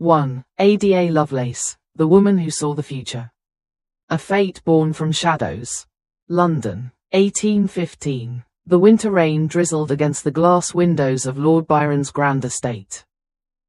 1. Ada Lovelace, the woman who saw the future. A fate born from shadows. London, 1815. The winter rain drizzled against the glass windows of Lord Byron's grand estate.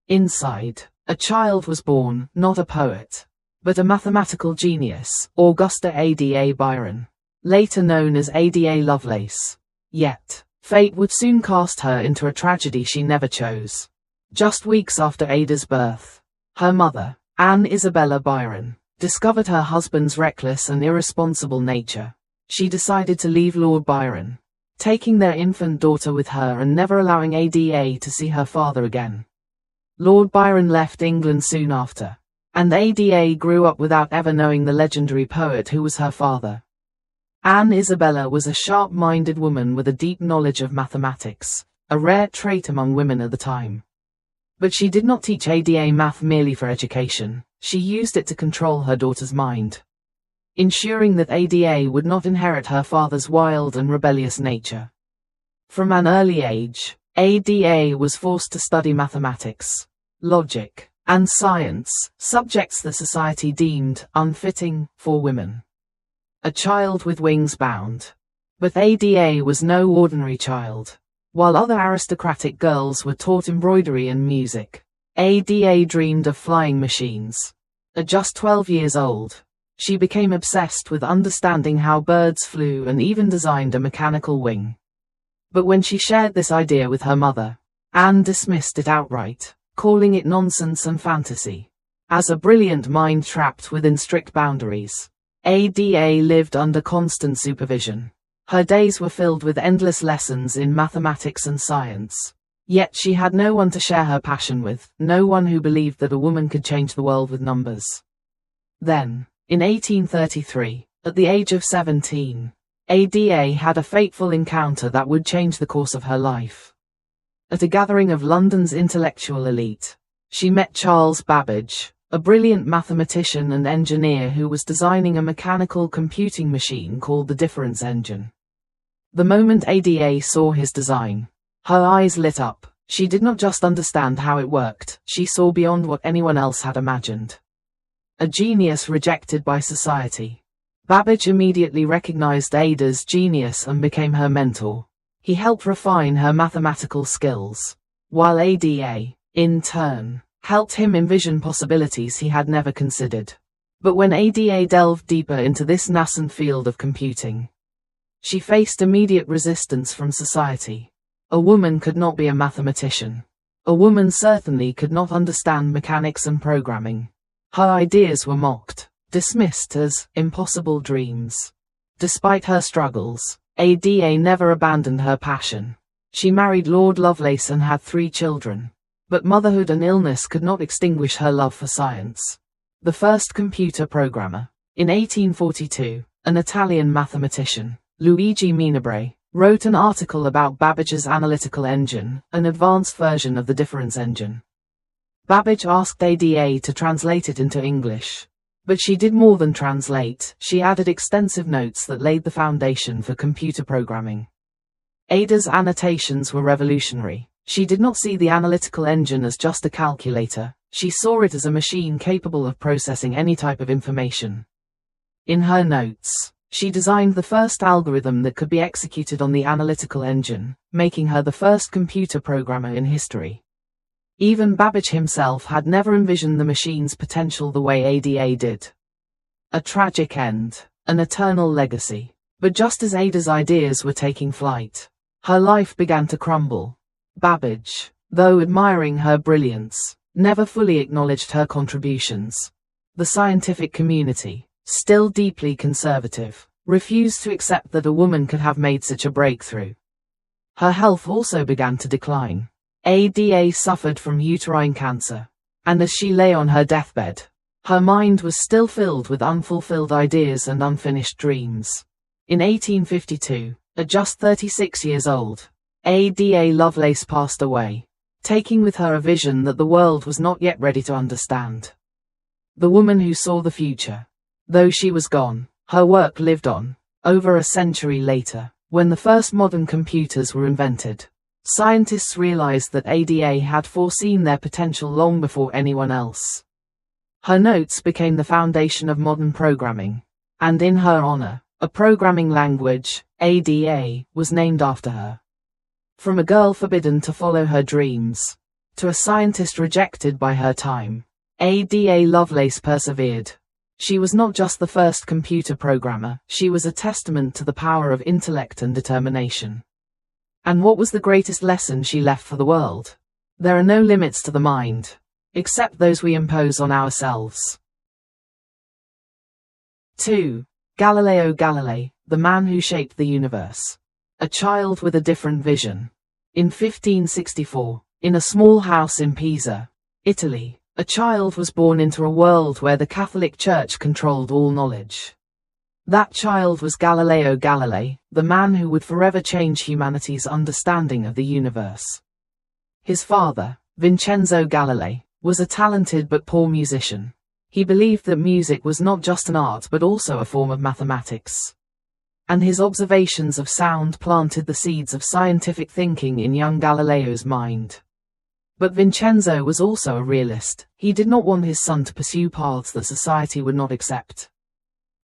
Inside, a child was born, not a poet, but a mathematical genius, Augusta Ada Byron, later known as Ada Lovelace. Yet, fate would soon cast her into a tragedy she never chose. Just weeks after Ada's birth, her mother, Anne Isabella Byron, discovered her husband's reckless and irresponsible nature. She decided to leave Lord Byron, taking their infant daughter with her and never allowing Ada to see her father again. Lord Byron left England soon after, and Ada grew up without ever knowing the legendary poet who was her father. Anne Isabella was a sharp-minded woman with a deep knowledge of mathematics, a rare trait among women at the time. But she did not teach Ada math merely for education. She used it to control her daughter's mind, ensuring that Ada would not inherit her father's wild and rebellious nature. From an early age, Ada was forced to study mathematics, logic, and science, subjects that society deemed unfitting for women. A child with wings bound. But Ada was no ordinary child. While other aristocratic girls were taught embroidery and music, Ada dreamed of flying machines. At just 12 years old, she became obsessed with understanding how birds flew and even designed a mechanical wing. But when she shared this idea with her mother, Anne dismissed it outright, calling it nonsense and fantasy. As a brilliant mind trapped within strict boundaries, Ada lived under constant supervision. Her days were filled with endless lessons in mathematics and science. Yet she had no one to share her passion with, no one who believed that a woman could change the world with numbers. Then, in 1833, at the age of 17, Ada had a fateful encounter that would change the course of her life. At a gathering of London's intellectual elite, she met Charles Babbage, a brilliant mathematician and engineer who was designing a mechanical computing machine called the difference engine. The moment Ada saw his design, her eyes lit up. She did not just understand how it worked, she saw beyond what anyone else had imagined. A genius rejected by society. Babbage immediately recognized Ada's genius and became her mentor. He helped refine her mathematical skills, while Ada, in turn, helped him envision possibilities he had never considered. But when Ada delved deeper into this nascent field of computing, she faced immediate resistance from society. A woman could not be a mathematician. A woman certainly could not understand mechanics and programming. Her ideas were mocked, dismissed as impossible dreams. Despite her struggles, Ada never abandoned her passion. She married Lord Lovelace and had 3 children. But motherhood and illness could not extinguish her love for science. The first computer programmer, in 1842, an Italian mathematician, Luigi Minabre, wrote an article about Babbage's analytical engine, an advanced version of the difference engine. Babbage asked Ada to translate it into English. But she did more than translate, she added extensive notes that laid the foundation for computer programming. Ada's annotations were revolutionary. She did not see the analytical engine as just a calculator, she saw it as a machine capable of processing any type of information. In her notes, she designed the first algorithm that could be executed on the analytical engine, making her the first computer programmer in history. Even Babbage himself had never envisioned the machine's potential the way Ada did. A tragic end, an eternal legacy. But just as Ada's ideas were taking flight, her life began to crumble. Babbage, though admiring her brilliance, never fully acknowledged her contributions. The scientific community, still deeply conservative, refused to accept that a woman could have made such a breakthrough. Her health also began to decline. Ada suffered from uterine cancer, and as she lay on her deathbed, her mind was still filled with unfulfilled ideas and unfinished dreams. In 1852, at just 36 years old, Ada Lovelace passed away, taking with her a vision that the world was not yet ready to understand. The woman who saw the future. Though she was gone, her work lived on. Over a century later, when the first modern computers were invented, Scientists realized that Ada had foreseen their potential long before anyone else. Her notes became the foundation of modern programming, and in her honor, a programming language, Ada, was named after her. From a girl forbidden to follow her dreams, to a scientist rejected by her time, Ada Lovelace persevered. She was not just the first computer programmer, she was a testament to the power of intellect and determination. And what was the greatest lesson she left for the world? There are no limits to the mind, except those we impose on ourselves. 2. Galileo Galilei, the man who shaped the universe. A child with a different vision. In 1564, in a small house in Pisa, Italy, a child was born into a world where the Catholic Church controlled all knowledge. That child was Galileo Galilei, the man who would forever change humanity's understanding of the universe. His father, Vincenzo Galilei, was a talented but poor musician. He believed that music was not just an art but also a form of mathematics. And his observations of sound planted the seeds of scientific thinking in young Galileo's mind. But Vincenzo was also a realist. He did not want his son to pursue paths that society would not accept.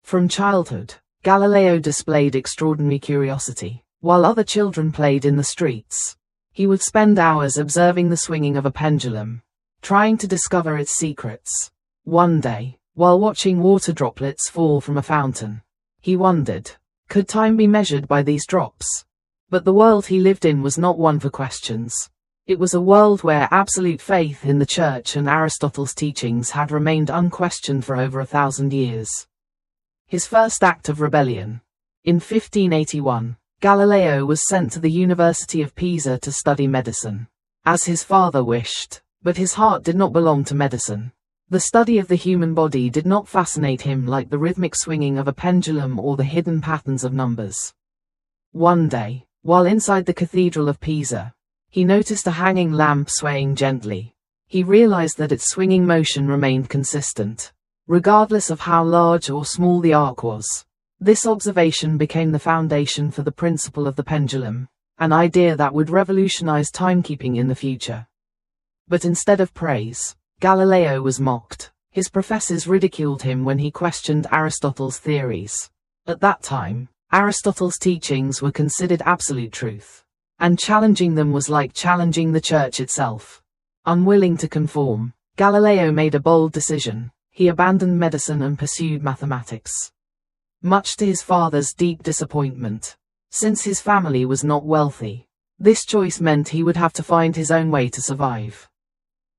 From childhood, Galileo displayed extraordinary curiosity. While other children played in the streets, he would spend hours observing the swinging of a pendulum, trying to discover its secrets. One day, while watching water droplets fall from a fountain, he wondered, could time be measured by these drops? But the world he lived in was not one for questions. It was a world where absolute faith in the Church and Aristotle's teachings had remained unquestioned for over 1,000 years. His first act of rebellion. In 1581, Galileo was sent to the University of Pisa to study medicine, as his father wished, but his heart did not belong to medicine. The study of the human body did not fascinate him like the rhythmic swinging of a pendulum or the hidden patterns of numbers. One day, while inside the Cathedral of Pisa, he noticed a hanging lamp swaying gently. He realized that its swinging motion remained consistent, regardless of how large or small the arc was. This observation became the foundation for the principle of the pendulum, an idea that would revolutionize timekeeping in the future. But instead of praise, Galileo was mocked. His professors ridiculed him when he questioned Aristotle's theories. At that time, Aristotle's teachings were considered absolute truth, and challenging them was like challenging the Church itself. Unwilling to conform, Galileo made a bold decision. He abandoned medicine and pursued mathematics. Much to his father's deep disappointment, since his family was not wealthy, this choice meant he would have to find his own way to survive.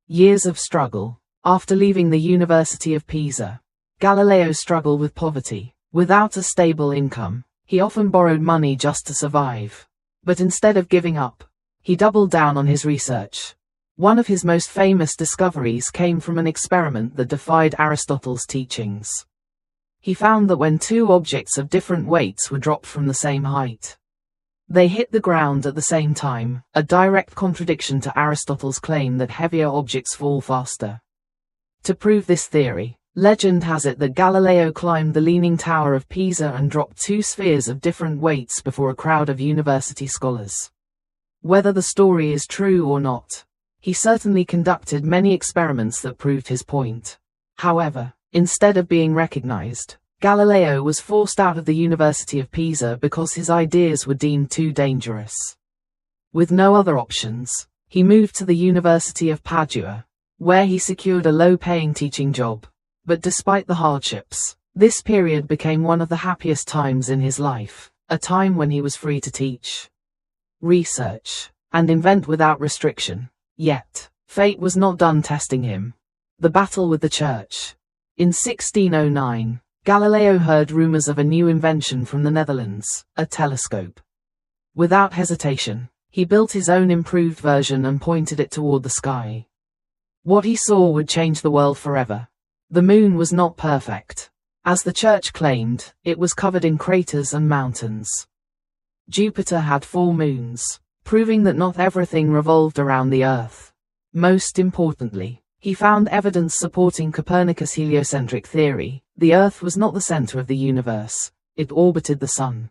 Years of struggle. After leaving the University of Pisa, Galileo struggled with poverty. Without a stable income, he often borrowed money just to survive. But instead of giving up, he doubled down on his research. One of his most famous discoveries came from an experiment that defied Aristotle's teachings. He found that when two objects of different weights were dropped from the same height, they hit the ground at the same time, a direct contradiction to Aristotle's claim that heavier objects fall faster. To prove this theory, legend has it that Galileo climbed the Leaning Tower of Pisa and dropped two spheres of different weights before a crowd of university scholars. Whether the story is true or not, he certainly conducted many experiments that proved his point. However, instead of being recognized, Galileo was forced out of the University of Pisa because his ideas were deemed too dangerous. With no other options, he moved to the University of Padua, where he secured a low-paying teaching job. But despite the hardships, this period became one of the happiest times in his life, a time when he was free to teach, research, and invent without restriction. Yet, fate was not done testing him. The battle with the Church. In 1609, Galileo heard rumors of a new invention from the Netherlands, a telescope. Without hesitation, he built his own improved version and pointed it toward the sky. What he saw would change the world forever. The moon was not perfect. As the Church claimed, it was covered in craters and mountains. Jupiter had 4 moons, proving that not everything revolved around the Earth. Most importantly, he found evidence supporting Copernicus' heliocentric theory. The Earth was not the center of the universe, it orbited the Sun.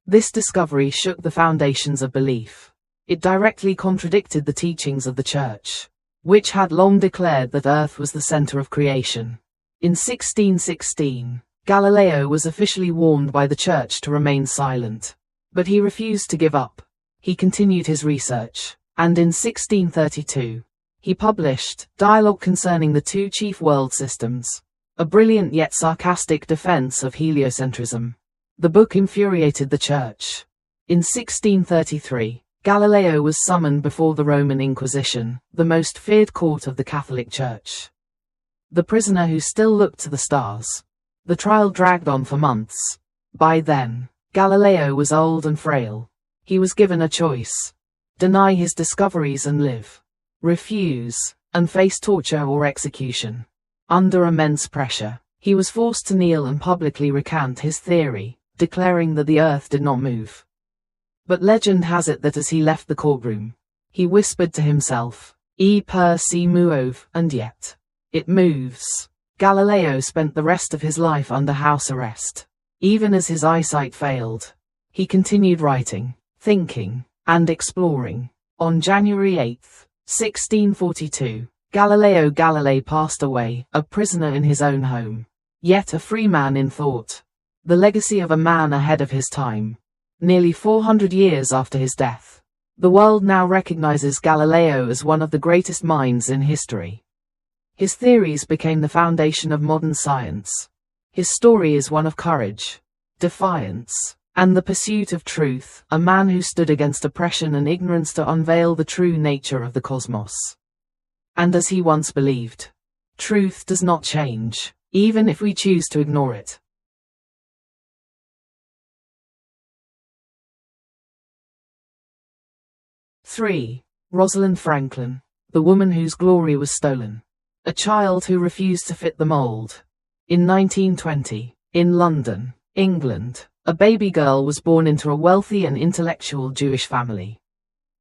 This discovery shook the foundations of belief. It directly contradicted the teachings of the Church, which had long declared that Earth was the center of creation. In 1616, Galileo was officially warned by the Church to remain silent. But he refused to give up. He continued his research, and in 1632, he published Dialogue Concerning the Two Chief World Systems, a brilliant yet sarcastic defense of heliocentrism. The book infuriated the Church. In 1633, Galileo was summoned before the Roman Inquisition, the most feared court of the Catholic Church. The prisoner who still looked to the stars. The trial dragged on for months. By then, Galileo was old and frail. He was given a choice: deny his discoveries and live, refuse, and face torture or execution. Under immense pressure, he was forced to kneel and publicly recant his theory, declaring that the earth did not move. But legend has it that as he left the courtroom, he whispered to himself, "E per se muove, and yet it moves." Galileo spent the rest of his life under house arrest. Even as his eyesight failed, he continued writing, thinking, and exploring. On January 8, 1642, Galileo Galilei passed away, a prisoner in his own home, yet a free man in thought. The legacy of a man ahead of his time. Nearly 400 years after his death, the world now recognizes Galileo as one of the greatest minds in history. His theories became the foundation of modern science. His story is one of courage, defiance, and the pursuit of truth, a man who stood against oppression and ignorance to unveil the true nature of the cosmos. And as he once believed, truth does not change, even if we choose to ignore it. Three. Rosalind Franklin, the woman whose glory was stolen. A child who refused to fit the mold. In 1920, in London, England, a baby girl was born into a wealthy and intellectual Jewish family.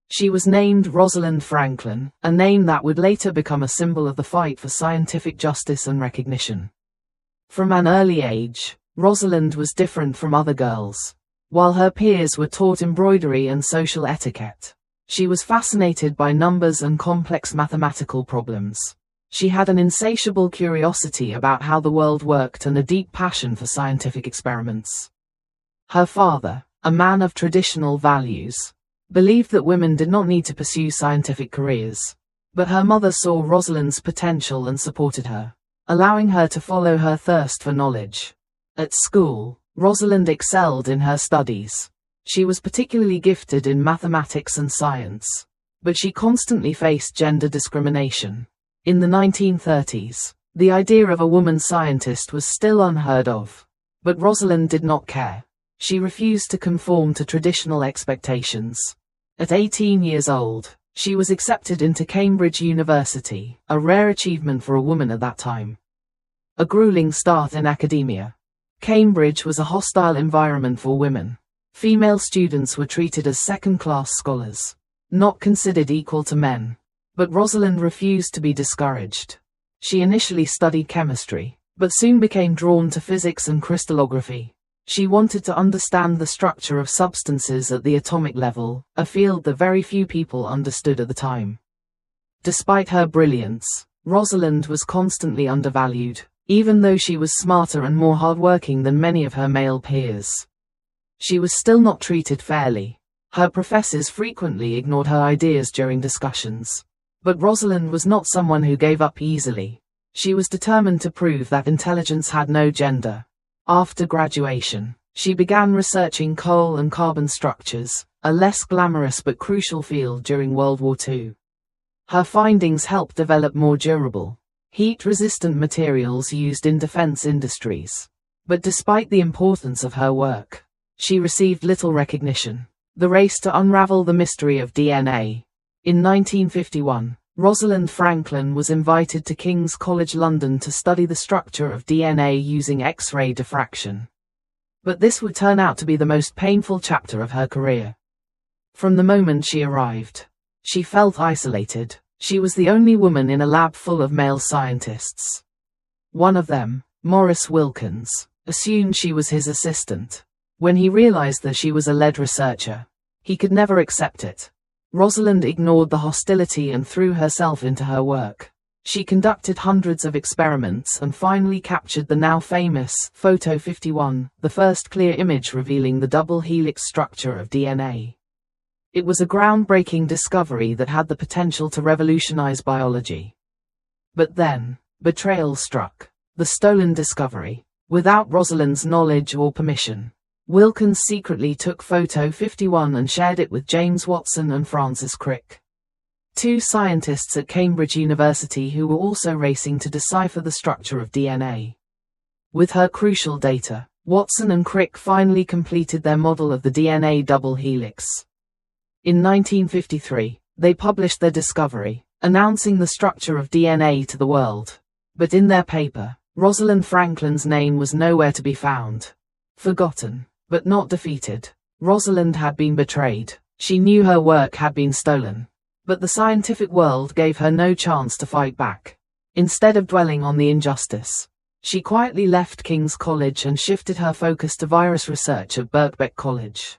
She was named Rosalind Franklin, a name that would later become a symbol of the fight for scientific justice and recognition. From an early age, Rosalind was different from other girls. While her peers were taught embroidery and social etiquette, she was fascinated by numbers and complex mathematical problems. She had an insatiable curiosity about how the world worked and a deep passion for scientific experiments. Her father, a man of traditional values, believed that women did not need to pursue scientific careers. But her mother saw Rosalind's potential and supported her, allowing her to follow her thirst for knowledge. At school, Rosalind excelled in her studies. She was particularly gifted in mathematics and science, but she constantly faced gender discrimination. In the 1930s, the idea of a woman scientist was still unheard of. But Rosalind did not care. She refused to conform to traditional expectations. At 18 years old, she was accepted into Cambridge University, a rare achievement for a woman at that time. A grueling start in academia. Cambridge was a hostile environment for women. Female students were treated as second-class scholars, not considered equal to men. But Rosalind refused to be discouraged. She initially studied chemistry, but soon became drawn to physics and crystallography. She wanted to understand the structure of substances at the atomic level, a field that very few people understood at the time. Despite her brilliance, Rosalind was constantly undervalued, even though she was smarter and more hardworking than many of her male peers. She was still not treated fairly. Her professors frequently ignored her ideas during discussions. But Rosalind was not someone who gave up easily. She was determined to prove that intelligence had no gender. After graduation, she began researching coal and carbon structures, a less glamorous but crucial field during World War II. Her findings helped develop more durable, heat-resistant materials used in defense industries. But despite the importance of her work, she received little recognition. The race to unravel the mystery of DNA. In 1951, Rosalind Franklin was invited to King's College London to study the structure of DNA using X-ray diffraction. But this would turn out to be the most painful chapter of her career. From the moment she arrived, she felt isolated. She was the only woman in a lab full of male scientists. One of them, Maurice Wilkins, assumed she was his assistant. When he realized that she was a lead researcher, he could never accept it. Rosalind ignored the hostility and threw herself into her work. She conducted hundreds of experiments and finally captured the now famous Photo 51, the first clear image revealing the double helix structure of DNA. It was a groundbreaking discovery that had the potential to revolutionize biology. But then, betrayal struck. The stolen discovery. Without Rosalind's knowledge or permission, Wilkins secretly took Photo 51 and shared it with James Watson and Francis Crick, two scientists at Cambridge University who were also racing to decipher the structure of DNA. With her crucial data, Watson and Crick finally completed their model of the DNA double helix. In 1953, they published their discovery, announcing the structure of DNA to the world. But in their paper, Rosalind Franklin's name was nowhere to be found. Forgotten, but not defeated. Rosalind had been betrayed. She knew her work had been stolen. But the scientific world gave her no chance to fight back. Instead of dwelling on the injustice, she quietly left King's College and shifted her focus to virus research at Birkbeck College.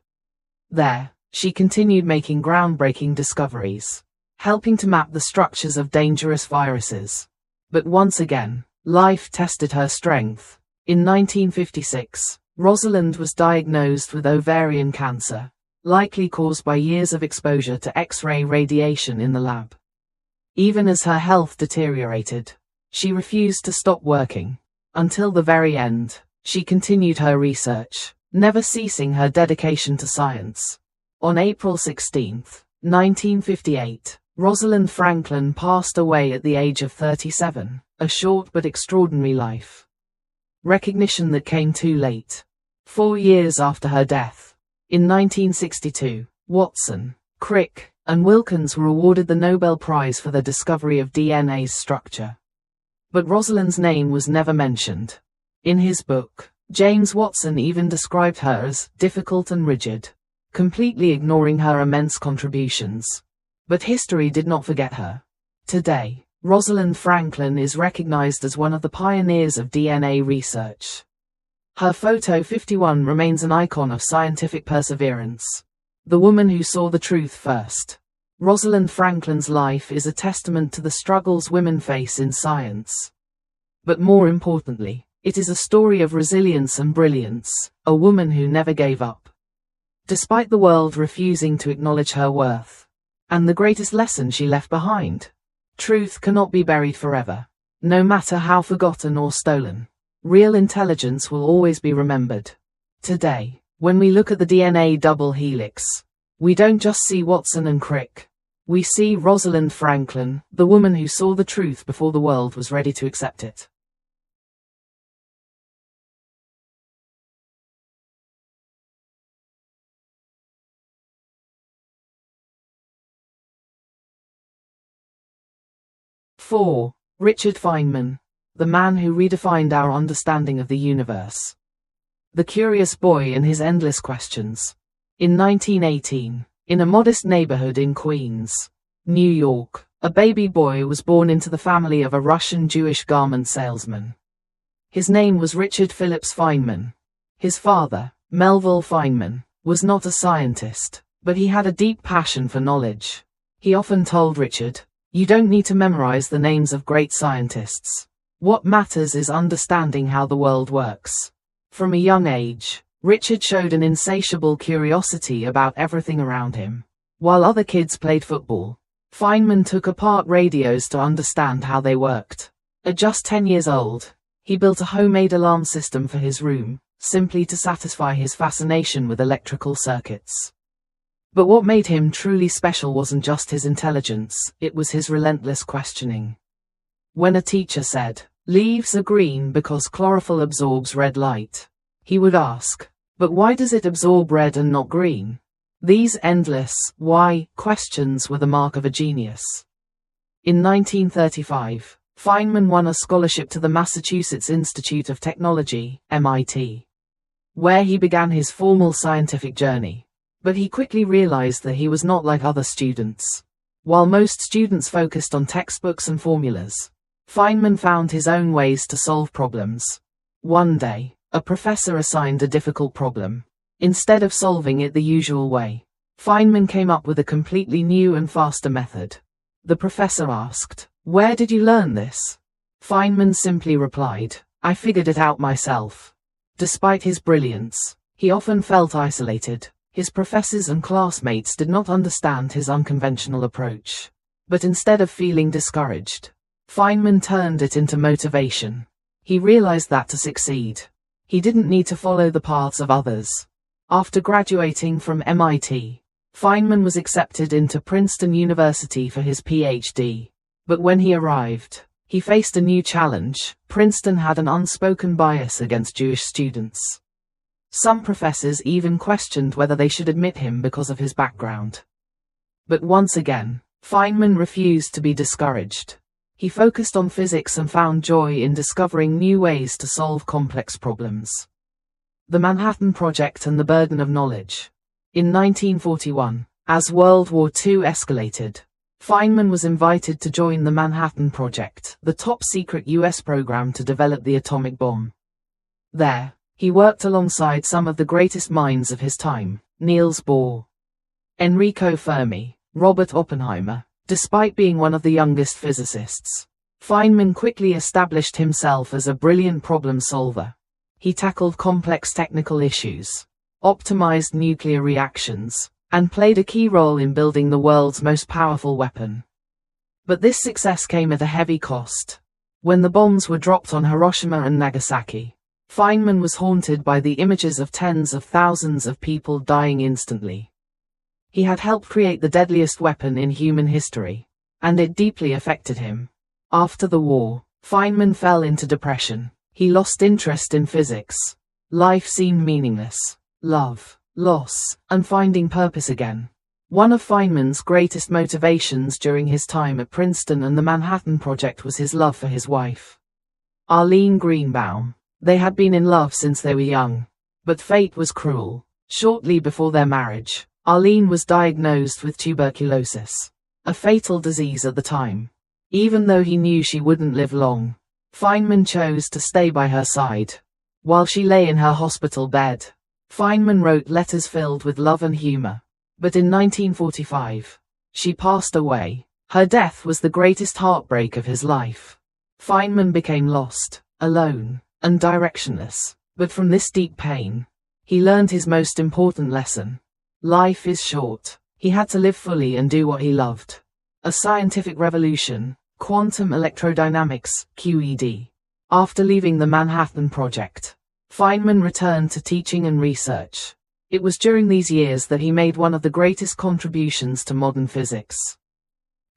There, she continued making groundbreaking discoveries, helping to map the structures of dangerous viruses. But once again, life tested her strength. In 1956, Rosalind was diagnosed with ovarian cancer, likely caused by years of exposure to X-ray radiation in the lab. Even as her health deteriorated, she refused to stop working. Until the very end, she continued her research, never ceasing her dedication to science. On April 16, 1958, Rosalind Franklin passed away at the age of 37, a short but extraordinary life. Recognition that came too late. 4 years after her death, in 1962, Watson, Crick, and Wilkins were awarded the Nobel Prize for their discovery of DNA's structure. But Rosalind's name was never mentioned. In his book, James Watson even described her as difficult and rigid, completely ignoring her immense contributions. But history did not forget her. Today, Rosalind Franklin is recognized as one of the pioneers of DNA research. Her Photo 51 remains an icon of scientific perseverance. The woman who saw the truth first. Rosalind Franklin's life is a testament to the struggles women face in science. But more importantly, it is a story of resilience and brilliance, a woman who never gave up, despite the world refusing to acknowledge her worth. And the greatest lesson she left behind: truth cannot be buried forever. No matter how forgotten or stolen, real intelligence will always be remembered. Today, when we look at the DNA double helix, we don't just see Watson and Crick. We see Rosalind Franklin, the woman who saw the truth before the world was ready to accept it. (4) Richard Feynman, the man who redefined our understanding of the universe. The curious boy and his endless questions. In 1918, in a modest neighborhood in Queens, New York, a baby boy was born into the family of a Russian Jewish garment salesman. His name was Richard Phillips Feynman. His father, Melville Feynman, was not a scientist, but he had a deep passion for knowledge. He often told Richard, "You don't need to memorize the names of great scientists. What matters is understanding how the world works." From a young age, Richard showed an insatiable curiosity about everything around him. While other kids played football, Feynman took apart radios to understand how they worked. At just 10 years old, he built a homemade alarm system for his room, simply to satisfy his fascination with electrical circuits. But what made him truly special wasn't just his intelligence, it was his relentless questioning. When a teacher said, "Leaves are green because chlorophyll absorbs red light," he would ask, "But why does it absorb red and not green?" These endless why questions were the mark of a genius. In 1935, Feynman won a scholarship to the Massachusetts Institute of Technology, MIT, where he began his formal scientific journey. But he quickly realized that he was not like other students. While most students focused on textbooks and formulas, Feynman found his own ways to solve problems. One day, a professor assigned a difficult problem. Instead of solving it the usual way, Feynman came up with a completely new and faster method. The professor asked, "Where did you learn this?" Feynman simply replied, "I figured it out myself." Despite his brilliance, he often felt isolated. His professors and classmates did not understand his unconventional approach. But instead of feeling discouraged, Feynman turned it into motivation. He realized that to succeed, he didn't need to follow the paths of others. After graduating from MIT, Feynman was accepted into Princeton University for his PhD. But when he arrived, he faced a new challenge. Princeton had an unspoken bias against Jewish students. Some professors even questioned whether they should admit him because of his background. But once again, Feynman refused to be discouraged. He focused on physics and found joy in discovering new ways to solve complex problems. The Manhattan Project and the burden of knowledge. In 1941, as World War II escalated, Feynman was invited to join the Manhattan Project, the top-secret US program to develop the atomic bomb. There, he worked alongside some of the greatest minds of his time: Niels Bohr, Enrico Fermi, Robert Oppenheimer. Despite being one of the youngest physicists, Feynman quickly established himself as a brilliant problem solver. He tackled complex technical issues, optimized nuclear reactions, and played a key role in building the world's most powerful weapon. But this success came at a heavy cost. When the bombs were dropped on Hiroshima and Nagasaki, Feynman was haunted by the images of tens of thousands of people dying instantly. He had helped create the deadliest weapon in human history, and it deeply affected him. After the war, Feynman fell into depression. He lost interest in physics. Life seemed meaningless. Love, loss, and finding purpose again. One of Feynman's greatest motivations during his time at Princeton and the Manhattan Project was his love for his wife, Arlene Greenbaum. They had been in love since they were young. But fate was cruel. Shortly before their marriage, Arlene was diagnosed with tuberculosis, a fatal disease at the time. Even though he knew she wouldn't live long, Feynman chose to stay by her side. While she lay in her hospital bed, Feynman wrote letters filled with love and humor. But in 1945, she passed away. Her death was the greatest heartbreak of his life. Feynman became lost, alone, and directionless. But from this deep pain, he learned his most important lesson. Life is short. He had to live fully and do what he loved. A scientific revolution, quantum electrodynamics, QED. After leaving the Manhattan Project, Feynman returned to teaching and research. It was during these years that he made one of the greatest contributions to modern physics.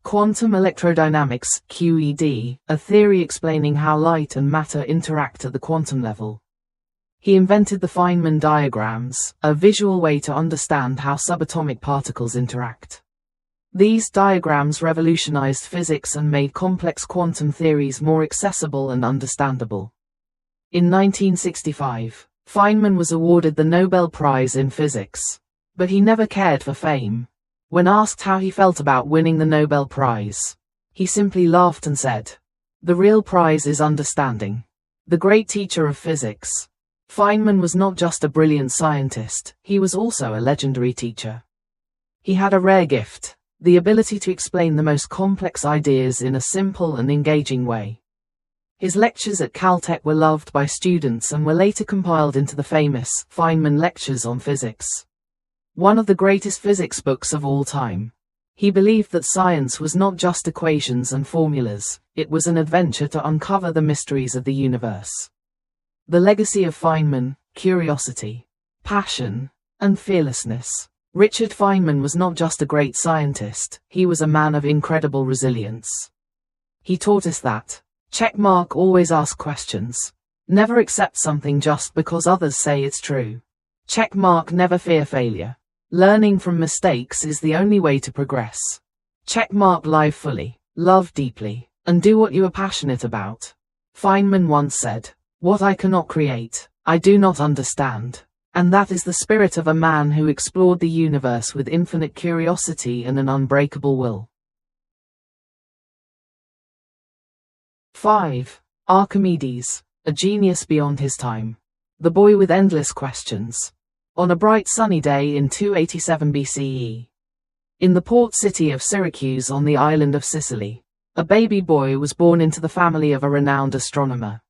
Quantum electrodynamics, QED, a theory explaining how light and matter interact at the quantum level. He invented the Feynman diagrams, a visual way to understand how subatomic particles interact. These diagrams revolutionized physics and made complex quantum theories more accessible and understandable. In 1965, Feynman was awarded the Nobel Prize in Physics. But he never cared for fame. When asked how he felt about winning the Nobel Prize, he simply laughed and said, "The real prize is understanding." The great teacher of physics, Feynman was not just a brilliant scientist, he was also a legendary teacher. He had a rare gift, the ability to explain the most complex ideas in a simple and engaging way. His lectures at Caltech were loved by students and were later compiled into the famous Feynman Lectures on Physics, one of the greatest physics books of all time. He believed that science was not just equations and formulas, it was an adventure to uncover the mysteries of the universe. The legacy of Feynman: curiosity, passion, and fearlessness. Richard Feynman was not just a great scientist, he was a man of incredible resilience. He taught us that, checkmark, always ask questions. Never accept something just because others say it's true. Checkmark, never fear failure. Learning from mistakes is the only way to progress. Checkmark, live fully, love deeply, and do what you are passionate about. Feynman once said, "What I cannot create, I do not understand." And that is the spirit of a man who explored the universe with infinite curiosity and an unbreakable will. 5. Archimedes, a genius beyond his time. The boy with endless questions. On a bright sunny day in 287 BCE, in the port city of Syracuse on the island of Sicily, a baby boy was born into the family of a renowned astronomer.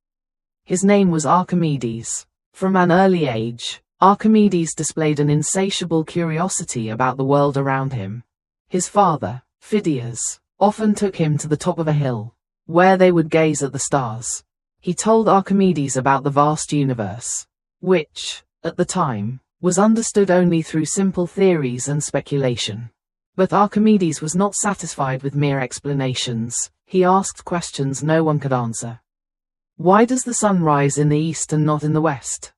His name was Archimedes. From an early age, Archimedes displayed an insatiable curiosity about the world around him. His father, Phidias, often took him to the top of a hill, where they would gaze at the stars. He told Archimedes about the vast universe, which, at the time, was understood only through simple theories and speculation. But Archimedes was not satisfied with mere explanations. He asked questions no one could answer. Why does the sun rise in the east and not in the west?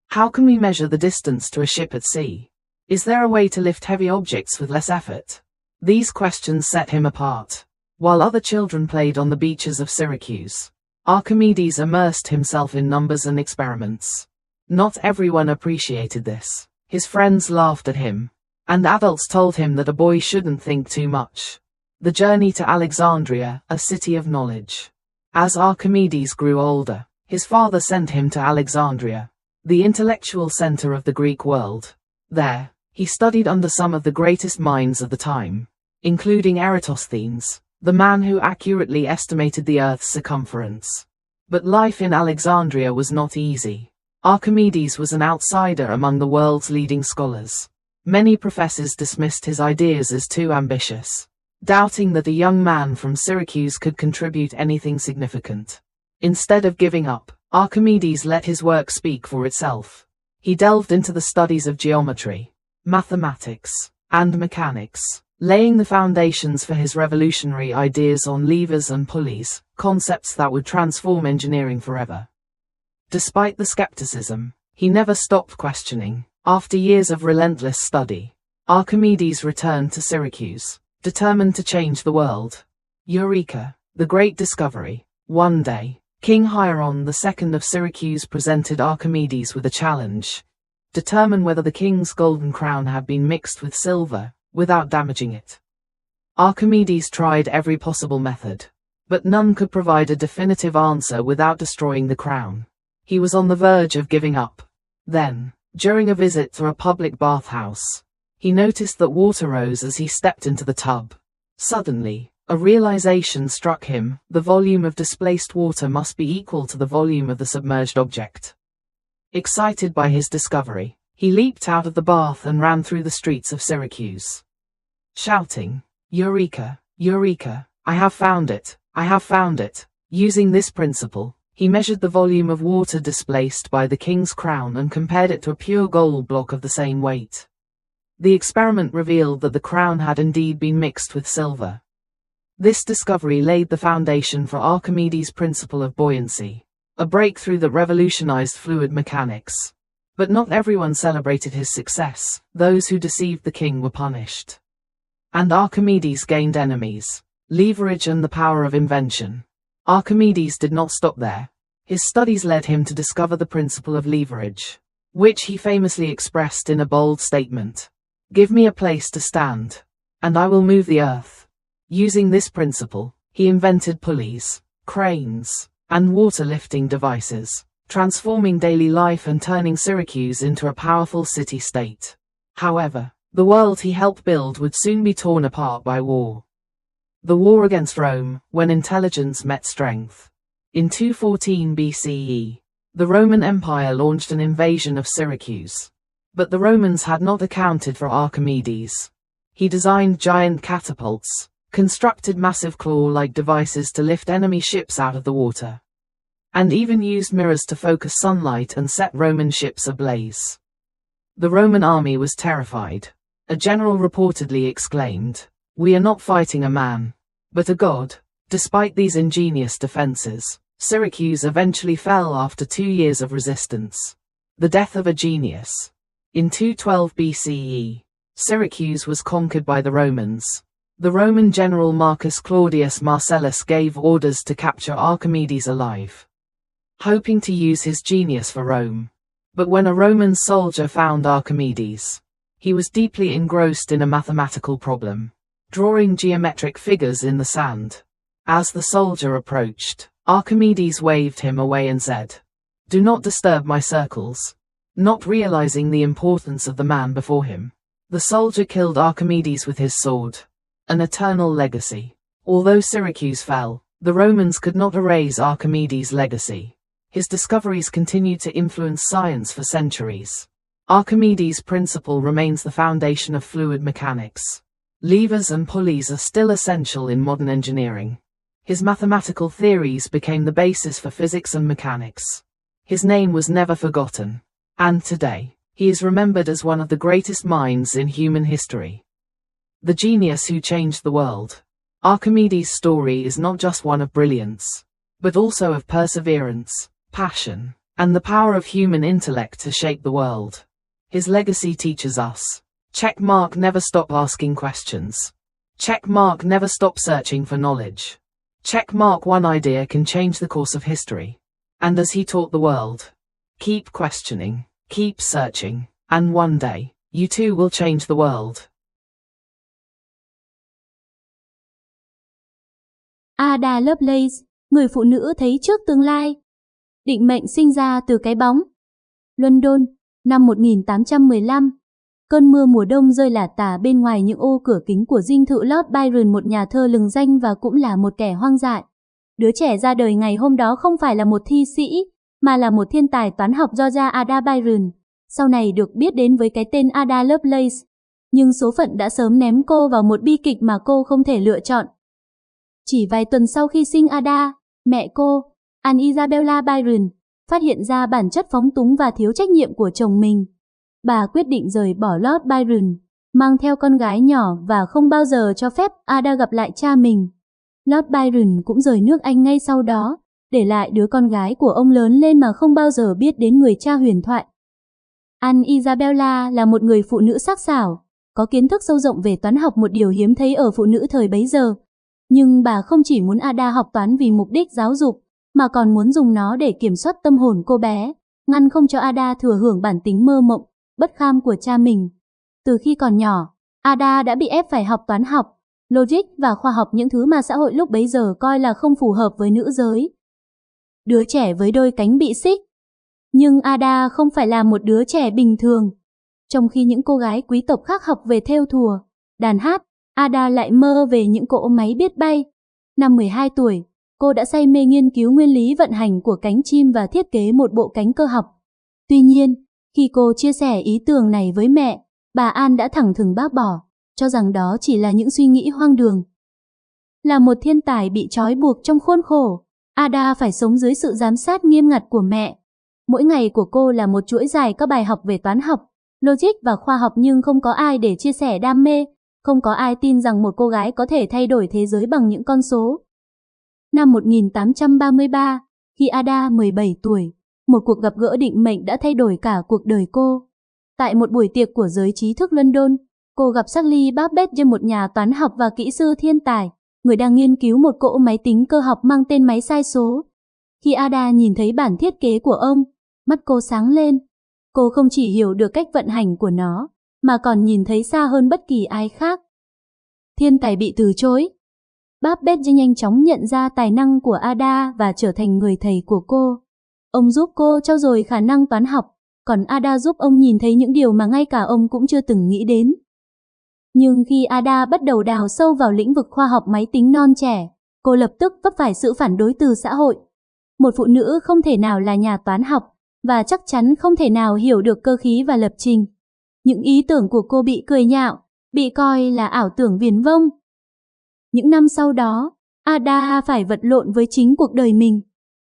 How can we measure the distance to a ship at sea? Is there a way to lift heavy objects with less effort? These questions set him apart. While other children played on the beaches of Syracuse, Archimedes immersed himself in numbers and experiments. Not everyone appreciated this. His friends laughed at him, and adults told him that a boy shouldn't think too much. The journey to Alexandria, a city of knowledge. As Archimedes grew older, his father sent him to Alexandria, the intellectual center of the Greek world. There, he studied under some of the greatest minds of the time, including Eratosthenes, the man who accurately estimated the Earth's circumference. But life in Alexandria was not easy. Archimedes was an outsider among the world's leading scholars. Many professors dismissed his ideas as too ambitious, doubting that a young man from Syracuse could contribute anything significant. Instead of giving up, Archimedes let his work speak for itself. He delved into the studies of geometry, mathematics, and mechanics, laying the foundations for his revolutionary ideas on levers and pulleys, concepts that would transform engineering forever. Despite the skepticism, he never stopped questioning. After years of relentless study, Archimedes returned to Syracuse, determined to change the world. Eureka! The great discovery. One day, King Hieron II of Syracuse presented Archimedes with a challenge. Determine whether the king's golden crown had been mixed with silver, without damaging it. Archimedes tried every possible method, but none could provide a definitive answer without destroying the crown. He was on the verge of giving up. Then, during a visit to a public bathhouse, he noticed that water rose as he stepped into the tub. Suddenly, a realization struck him: the volume of displaced water must be equal to the volume of the submerged object. Excited by his discovery, he leaped out of the bath and ran through the streets of Syracuse, shouting, "Eureka! Eureka! I have found it! I have found it!" Using this principle, he measured the volume of water displaced by the king's crown and compared it to a pure gold block of the same weight. The experiment revealed that the crown had indeed been mixed with silver. This discovery laid the foundation for Archimedes' principle of buoyancy, a breakthrough that revolutionized fluid mechanics. But not everyone celebrated his success. Those who deceived the king were punished. And Archimedes gained enemies: leverage and the power of invention. Archimedes did not stop there. His studies led him to discover the principle of leverage, which he famously expressed in a bold statement: "Give me a place to stand, and I will move the earth." Using this principle, he invented pulleys, cranes, and water-lifting devices, transforming daily life and turning Syracuse into a powerful city-state. However, the world he helped build would soon be torn apart by war. The war against Rome, when intelligence met strength. In 214 BCE, the Roman Empire launched an invasion of Syracuse. But the Romans had not accounted for Archimedes. He designed giant catapults, constructed massive claw-like devices to lift enemy ships out of the water, and even used mirrors to focus sunlight and set Roman ships ablaze. The Roman army was terrified. A general reportedly exclaimed, "We are not fighting a man, but a god." Despite these ingenious defenses, Syracuse eventually fell after 2 years of resistance. The death of a genius. In 212 BCE, Syracuse was conquered by the Romans. The Roman general Marcus Claudius Marcellus gave orders to capture Archimedes alive, hoping to use his genius for Rome. But when a Roman soldier found Archimedes, he was deeply engrossed in a mathematical problem, drawing geometric figures in the sand. As the soldier approached, Archimedes waved him away and said, "Do not disturb my circles." not realizing the importance of the man before him. The soldier killed Archimedes with his sword. An eternal legacy. Although Syracuse fell, the Romans could not erase Archimedes' legacy. His discoveries continued to influence science for centuries. Archimedes' principle remains the foundation of fluid mechanics. Levers and pulleys are still essential in modern engineering. His mathematical theories became the basis for physics and mechanics. His name was never forgotten, and today, he is remembered as one of the greatest minds in human history. The genius who changed the world. Archimedes' story is not just one of brilliance, but also of perseverance, passion, and the power of human intellect to shape the world. His legacy teaches us. Checkmark, never stop asking questions. Checkmark, never stop searching for knowledge. Checkmark, one idea can change the course of history. And as he taught the world, keep questioning, keep searching, and one day, you too will change the world. Ada Lovelace, người phụ nữ thấy trước tương lai. Định mệnh sinh ra từ cái bóng. London, năm 1815. Cơn mưa mùa đông rơi lả tả bên ngoài những ô cửa kính của dinh thự Lord Byron, một nhà thơ lừng danh và cũng là một kẻ hoang dại. Đứa trẻ ra đời ngày hôm đó không phải là một thi sĩ, mà là một thiên tài toán học Georgia Ada Byron, sau này được biết đến với cái tên Ada Lovelace. Nhưng số phận đã sớm ném cô vào một bi kịch mà cô không thể lựa chọn. Chỉ vài tuần sau khi sinh Ada, mẹ cô, Anne Isabella Byron, phát hiện ra bản chất phóng túng và thiếu trách nhiệm của chồng mình. Bà quyết định rời bỏ Lord Byron, mang theo con gái nhỏ và không bao giờ cho phép Ada gặp lại cha mình. Lord Byron cũng rời nước Anh ngay sau đó, để lại đứa con gái của ông lớn lên mà không bao giờ biết đến người cha huyền thoại. Anne Isabella là một người phụ nữ sắc sảo, có kiến thức sâu rộng về toán học, một điều hiếm thấy ở phụ nữ thời bấy giờ. Nhưng bà không chỉ muốn Ada học toán vì mục đích giáo dục, mà còn muốn dùng nó để kiểm soát tâm hồn cô bé, ngăn không cho Ada thừa hưởng bản tính mơ mộng, bất kham của cha mình. Từ khi còn nhỏ, Ada đã bị ép phải học toán học, logic và khoa học, những thứ mà xã hội lúc bấy giờ coi là không phù hợp với nữ giới. Đứa trẻ với đôi cánh bị xích. Nhưng Ada không phải là một đứa trẻ bình thường. Trong khi những cô gái quý tộc khác học về thêu thùa, đàn hát, Ada lại mơ về những cỗ máy biết bay. Năm 12 tuổi, cô đã say mê nghiên cứu nguyên lý vận hành của cánh chim và thiết kế một bộ cánh cơ học. Tuy nhiên, khi cô chia sẻ ý tưởng này với mẹ, bà An đã thẳng thừng bác bỏ, cho rằng đó chỉ là những suy nghĩ hoang đường. Là một thiên tài bị trói buộc trong khuôn khổ, Ada phải sống dưới sự giám sát nghiêm ngặt của mẹ. Mỗi ngày của cô là một chuỗi dài các bài học về toán học, logic và khoa học, nhưng không có ai để chia sẻ đam mê, không có ai tin rằng một cô gái có thể thay đổi thế giới bằng những con số. Năm 1833, khi Ada 17 tuổi, một cuộc gặp gỡ định mệnh đã thay đổi cả cuộc đời cô. Tại một buổi tiệc của giới trí thức London, cô gặp Charlie Babbage, một nhà toán học và kỹ sư thiên tài, người đang nghiên cứu một cỗ máy tính cơ học mang tên máy sai số. Khi Ada nhìn thấy bản thiết kế của ông, mắt cô sáng lên. Cô không chỉ hiểu được cách vận hành của nó, mà còn nhìn thấy xa hơn bất kỳ ai khác. Thiên tài bị từ chối. Babbage nhanh chóng nhận ra tài năng của Ada và trở thành người thầy của cô. Ông giúp cô trau dồi khả năng toán học, còn Ada giúp ông nhìn thấy những điều mà ngay cả ông cũng chưa từng nghĩ đến. Nhưng khi Ada bắt đầu đào sâu vào lĩnh vực khoa học máy tính non trẻ, cô lập tức vấp phải sự phản đối từ xã hội. Một phụ nữ không thể nào là nhà toán học, và chắc chắn không thể nào hiểu được cơ khí và lập trình. Những ý tưởng của cô bị cười nhạo, bị coi là ảo tưởng viển vông. Những năm sau đó, Ada phải vật lộn với chính cuộc đời mình.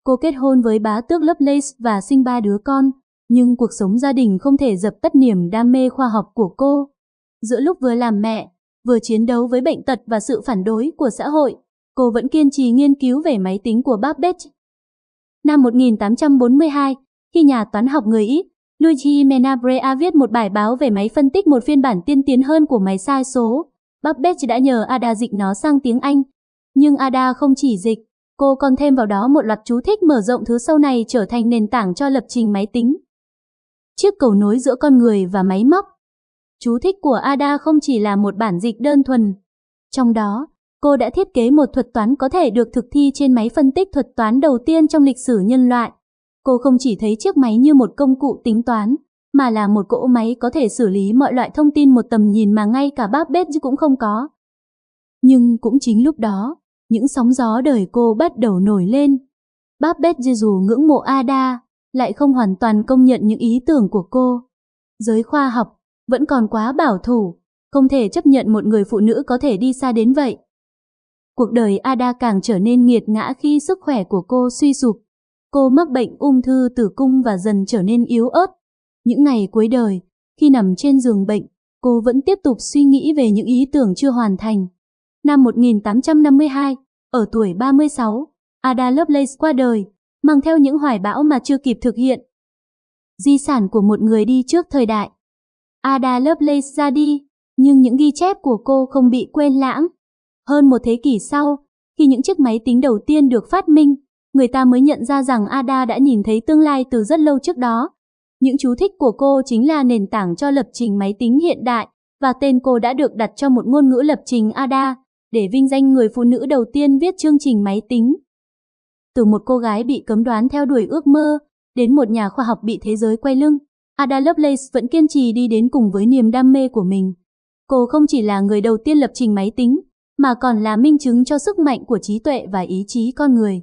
Cô kết hôn với bá tước Lovelace và sinh 3 đứa con, nhưng cuộc sống gia đình không thể dập tắt niềm đam mê khoa học của cô. Giữa lúc vừa làm mẹ, vừa chiến đấu với bệnh tật và sự phản đối của xã hội, cô vẫn kiên trì nghiên cứu về máy tính của Babbage. Năm 1842, khi nhà toán học người Ý, Luigi Menabrea viết một bài báo về máy phân tích, một phiên bản tiên tiến hơn của máy sai số, Babbage đã nhờ Ada dịch nó sang tiếng Anh. Nhưng Ada không chỉ dịch, cô còn thêm vào đó một loạt chú thích mở rộng thứ sau này trở thành nền tảng cho lập trình máy tính. Chiếc cầu nối giữa con người và máy móc. Chú thích của Ada không chỉ là một bản dịch đơn thuần. Trong đó, cô đã thiết kế một thuật toán có thể được thực thi trên máy phân tích thuật toán đầu tiên trong lịch sử nhân loại. Cô không chỉ thấy chiếc máy như một công cụ tính toán, mà là một cỗ máy có thể xử lý mọi loại thông tin một tầm nhìn mà ngay cả Babbage cũng không có. Nhưng cũng chính lúc đó, những sóng gió đời cô bắt đầu nổi lên. Babbage dù ngưỡng mộ Ada, lại không hoàn toàn công nhận những ý tưởng của cô. Giới khoa học vẫn còn quá bảo thủ, không thể chấp nhận một người phụ nữ có thể đi xa đến vậy. Cuộc đời Ada càng trở nên nghiệt ngã khi sức khỏe của cô suy sụp. Cô mắc bệnh ung thư tử cung và dần trở nên yếu ớt. Những ngày cuối đời, khi nằm trên giường bệnh, cô vẫn tiếp tục suy nghĩ về những ý tưởng chưa hoàn thành. Năm 1852, ở tuổi 36, Ada Lovelace qua đời, mang theo những hoài bão mà chưa kịp thực hiện. Di sản của một người đi trước thời đại. Ada Lovelace ra đi, nhưng những ghi chép của cô không bị quên lãng. Hơn một thế kỷ sau, khi những chiếc máy tính đầu tiên được phát minh, người ta mới nhận ra rằng Ada đã nhìn thấy tương lai từ rất lâu trước đó. Những chú thích của cô chính là nền tảng cho lập trình máy tính hiện đại, và tên cô đã được đặt cho một ngôn ngữ lập trình Ada, để vinh danh người phụ nữ đầu tiên viết chương trình máy tính. Từ một cô gái bị cấm đoán theo đuổi ước mơ, đến một nhà khoa học bị thế giới quay lưng, Ada Lovelace vẫn kiên trì đi đến cùng với niềm đam mê của mình. Cô không chỉ là người đầu tiên lập trình máy tính, mà còn là minh chứng cho sức mạnh của trí tuệ và ý chí con người.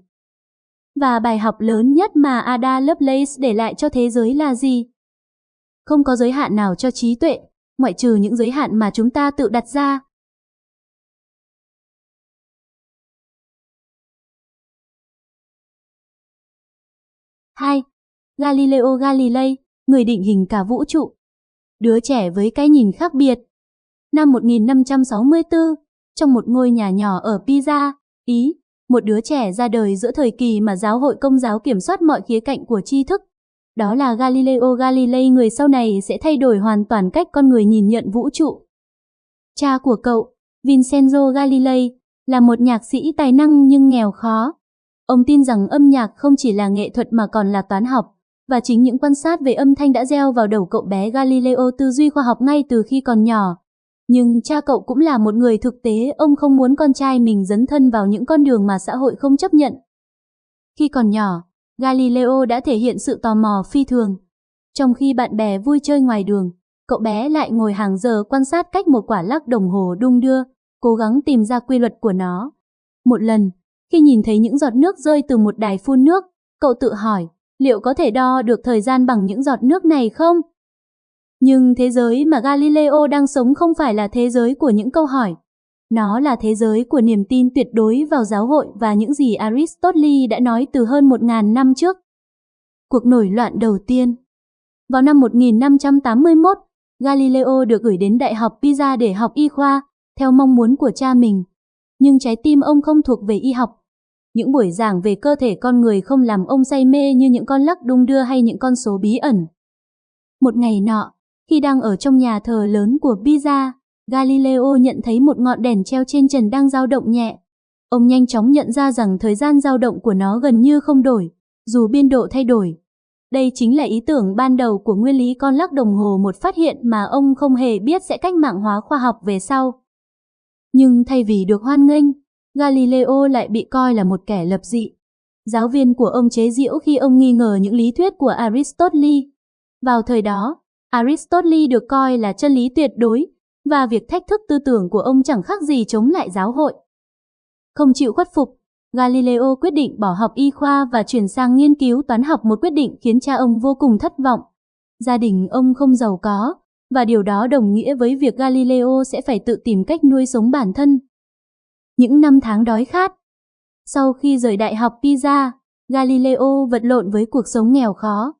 Và bài học lớn nhất mà Ada Lovelace để lại cho thế giới là gì? Không có giới hạn nào cho trí tuệ, ngoại trừ những giới hạn mà chúng ta tự đặt ra. Hai, Galileo Galilei, người định hình cả vũ trụ. Đứa trẻ với cái nhìn khác biệt. Năm 1564, trong một ngôi nhà nhỏ ở Pisa, Ý, một đứa trẻ ra đời giữa thời kỳ mà giáo hội Công giáo kiểm soát mọi khía cạnh của tri thức. Đó là Galileo Galilei, người sau này sẽ thay đổi hoàn toàn cách con người nhìn nhận vũ trụ. Cha của cậu, Vincenzo Galilei, là một nhạc sĩ tài năng nhưng nghèo khó. Ông tin rằng âm nhạc không chỉ là nghệ thuật mà còn là toán học, và chính những quan sát về âm thanh đã gieo vào đầu cậu bé Galileo tư duy khoa học ngay từ khi còn nhỏ. Nhưng cha cậu cũng là một người thực tế, ông không muốn con trai mình dấn thân vào những con đường mà xã hội không chấp nhận. Khi còn nhỏ, Galileo đã thể hiện sự tò mò phi thường. Trong khi bạn bè vui chơi ngoài đường, cậu bé lại ngồi hàng giờ quan sát cách một quả lắc đồng hồ đung đưa, cố gắng tìm ra quy luật của nó. Một lần, khi nhìn thấy những giọt nước rơi từ một đài phun nước, cậu tự hỏi, liệu có thể đo được thời gian bằng những giọt nước này không? Nhưng thế giới mà Galileo đang sống không phải là thế giới của những câu hỏi. Nó là thế giới của niềm tin tuyệt đối vào giáo hội và những gì Aristotle đã nói từ hơn 1000 năm trước. Cuộc nổi loạn đầu tiên. Vào năm 1581, Galileo được gửi đến Đại học Pisa để học y khoa, theo mong muốn của cha mình. Nhưng trái tim ông không thuộc về y học. Những buổi giảng về cơ thể con người không làm ông say mê như những con lắc đung đưa hay những con số bí ẩn. Một ngày nọ, khi đang ở trong nhà thờ lớn của Pisa, Galileo nhận thấy một ngọn đèn treo trên trần đang dao động nhẹ. Ông nhanh chóng nhận ra rằng thời gian dao động của nó gần như không đổi, dù biên độ thay đổi. Đây chính là ý tưởng ban đầu của nguyên lý con lắc đồng hồ, một phát hiện mà ông không hề biết sẽ cách mạng hóa khoa học về sau. Nhưng thay vì được hoan nghênh, Galileo lại bị coi là một kẻ lập dị. Giáo viên của ông chế giễu khi ông nghi ngờ những lý thuyết của Aristotle. Vào thời đó, Aristotle được coi là chân lý tuyệt đối, và việc thách thức tư tưởng của ông chẳng khác gì chống lại giáo hội. Không chịu khuất phục, Galileo quyết định bỏ học y khoa và chuyển sang nghiên cứu toán học, một quyết định khiến cha ông vô cùng thất vọng. Gia đình ông không giàu có, và điều đó đồng nghĩa với việc Galileo sẽ phải tự tìm cách nuôi sống bản thân. Những năm tháng đói khát. Sau khi rời Đại học Pisa, Galileo vật lộn với cuộc sống nghèo khó.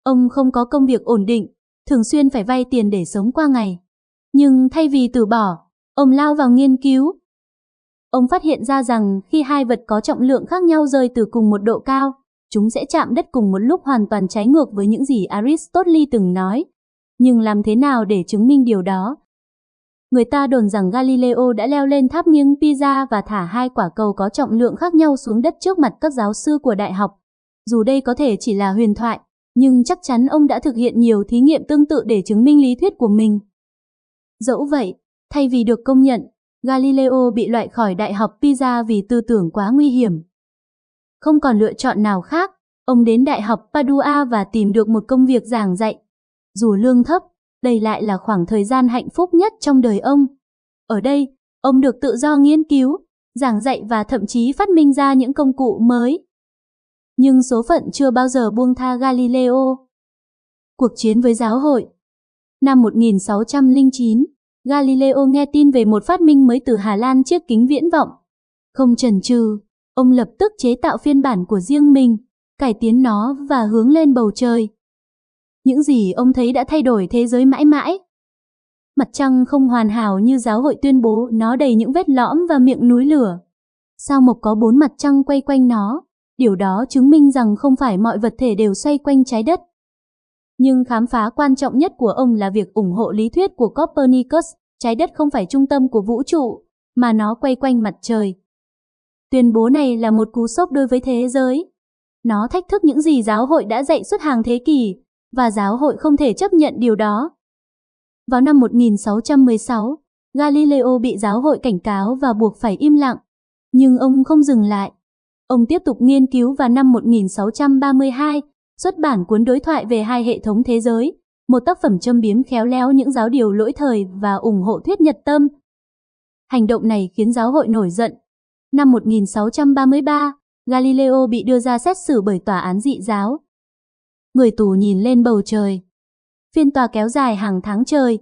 Ông không có công việc ổn định, thường xuyên phải vay tiền để sống qua ngày. Nhưng thay vì từ bỏ, ông lao vào nghiên cứu. Ông phát hiện ra rằng khi hai vật có trọng lượng khác nhau rơi từ cùng một độ cao, chúng sẽ chạm đất cùng một lúc, hoàn toàn trái ngược với những gì Aristotle từng nói. Nhưng làm thế nào để chứng minh điều đó? Người ta đồn rằng Galileo đã leo lên tháp nghiêng Pisa và thả hai quả cầu có trọng lượng khác nhau xuống đất trước mặt các giáo sư của đại học. Dù đây có thể chỉ là huyền thoại, nhưng chắc chắn ông đã thực hiện nhiều thí nghiệm tương tự để chứng minh lý thuyết của mình. Dẫu vậy, thay vì được công nhận, Galileo bị loại khỏi Đại học Pisa vì tư tưởng quá nguy hiểm. Không còn lựa chọn nào khác, ông đến Đại học Padua và tìm được một công việc giảng dạy. Dù lương thấp, đây lại là khoảng thời gian hạnh phúc nhất trong đời ông. Ở đây, ông được tự do nghiên cứu, giảng dạy và thậm chí phát minh ra những công cụ mới. Nhưng số phận chưa bao giờ buông tha Galileo. Cuộc chiến với giáo hội. Năm 1609, Galileo nghe tin về một phát minh mới từ Hà Lan, chiếc kính viễn vọng. Không chần chừ, ông lập tức chế tạo phiên bản của riêng mình, cải tiến nó và hướng lên bầu trời. Những gì ông thấy đã thay đổi thế giới mãi mãi. Mặt trăng không hoàn hảo như giáo hội tuyên bố, nó đầy những vết lõm và miệng núi lửa. Sao Mộc có 4 mặt trăng quay quanh nó, điều đó chứng minh rằng không phải mọi vật thể đều xoay quanh trái đất. Nhưng khám phá quan trọng nhất của ông là việc ủng hộ lý thuyết của Copernicus, trái đất không phải trung tâm của vũ trụ, mà nó quay quanh mặt trời. Tuyên bố này là một cú sốc đối với thế giới. Nó thách thức những gì giáo hội đã dạy suốt hàng thế kỷ, và giáo hội không thể chấp nhận điều đó. Vào năm 1616, Galileo bị giáo hội cảnh cáo và buộc phải im lặng. Nhưng ông không dừng lại. Ông tiếp tục nghiên cứu và năm 1632, xuất bản cuốn đối thoại về hai hệ thống thế giới, một tác phẩm châm biếm khéo léo những giáo điều lỗi thời và ủng hộ thuyết nhật tâm. Hành động này khiến giáo hội nổi giận. Năm 1633, Galileo bị đưa ra xét xử bởi tòa án dị giáo. Người tù nhìn lên bầu trời. Phiên tòa kéo dài hàng tháng trời.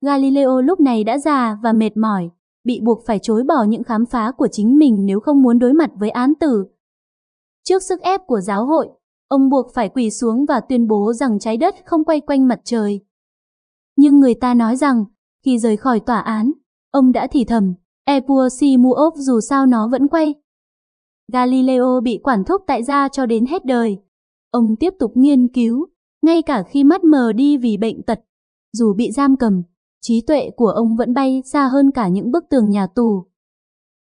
Galileo lúc này đã già và mệt mỏi, bị buộc phải chối bỏ những khám phá của chính mình nếu không muốn đối mặt với án tử. Trước sức ép của giáo hội, ông buộc phải quỳ xuống và tuyên bố rằng trái đất không quay quanh mặt trời. Nhưng người ta nói rằng, khi rời khỏi tòa án, ông đã thì thầm, "E pur si muove", dù sao nó vẫn quay. Galileo bị quản thúc tại gia cho đến hết đời. Ông tiếp tục nghiên cứu, ngay cả khi mắt mờ đi vì bệnh tật. Dù bị giam cầm, trí tuệ của ông vẫn bay xa hơn cả những bức tường nhà tù.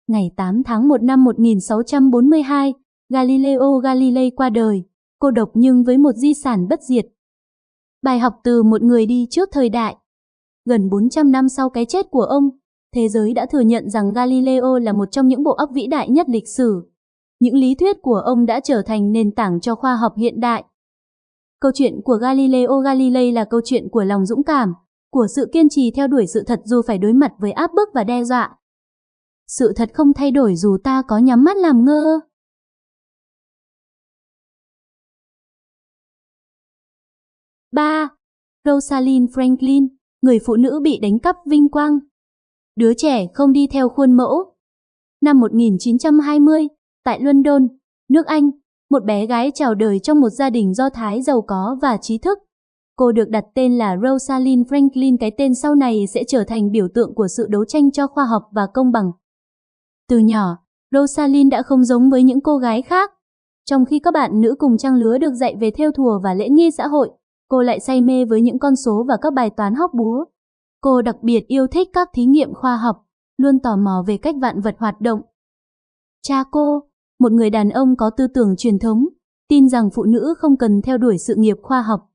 Ngày 8 tháng 1 năm 1642, Galileo Galilei qua đời, cô độc nhưng với một di sản bất diệt. Bài học từ một người đi trước thời đại. Gần 400 năm sau cái chết của ông, thế giới đã thừa nhận rằng Galileo là một trong những bộ óc vĩ đại nhất lịch sử. Những lý thuyết của ông đã trở thành nền tảng cho khoa học hiện đại. Câu chuyện của Galileo Galilei là câu chuyện của lòng dũng cảm, của sự kiên trì theo đuổi sự thật dù phải đối mặt với áp bức và đe dọa. Sự thật không thay đổi dù ta có nhắm mắt làm ngơ. 3. Rosalind Franklin, người phụ nữ bị đánh cắp vinh quang. Đứa trẻ không đi theo khuôn mẫu. Năm 1920, tại London, nước Anh, một bé gái chào đời trong một gia đình Do Thái giàu có và trí thức. Cô được đặt tên là Rosalind Franklin, cái tên sau này sẽ trở thành biểu tượng của sự đấu tranh cho khoa học và công bằng. Từ nhỏ, Rosalind đã không giống với những cô gái khác. Trong khi các bạn nữ cùng trang lứa được dạy về thêu thùa và lễ nghi xã hội, cô lại say mê với những con số và các bài toán hóc búa. Cô đặc biệt yêu thích các thí nghiệm khoa học, luôn tò mò về cách vạn vật hoạt động. Cha cô, một người đàn ông có tư tưởng truyền thống, tin rằng phụ nữ không cần theo đuổi sự nghiệp khoa học.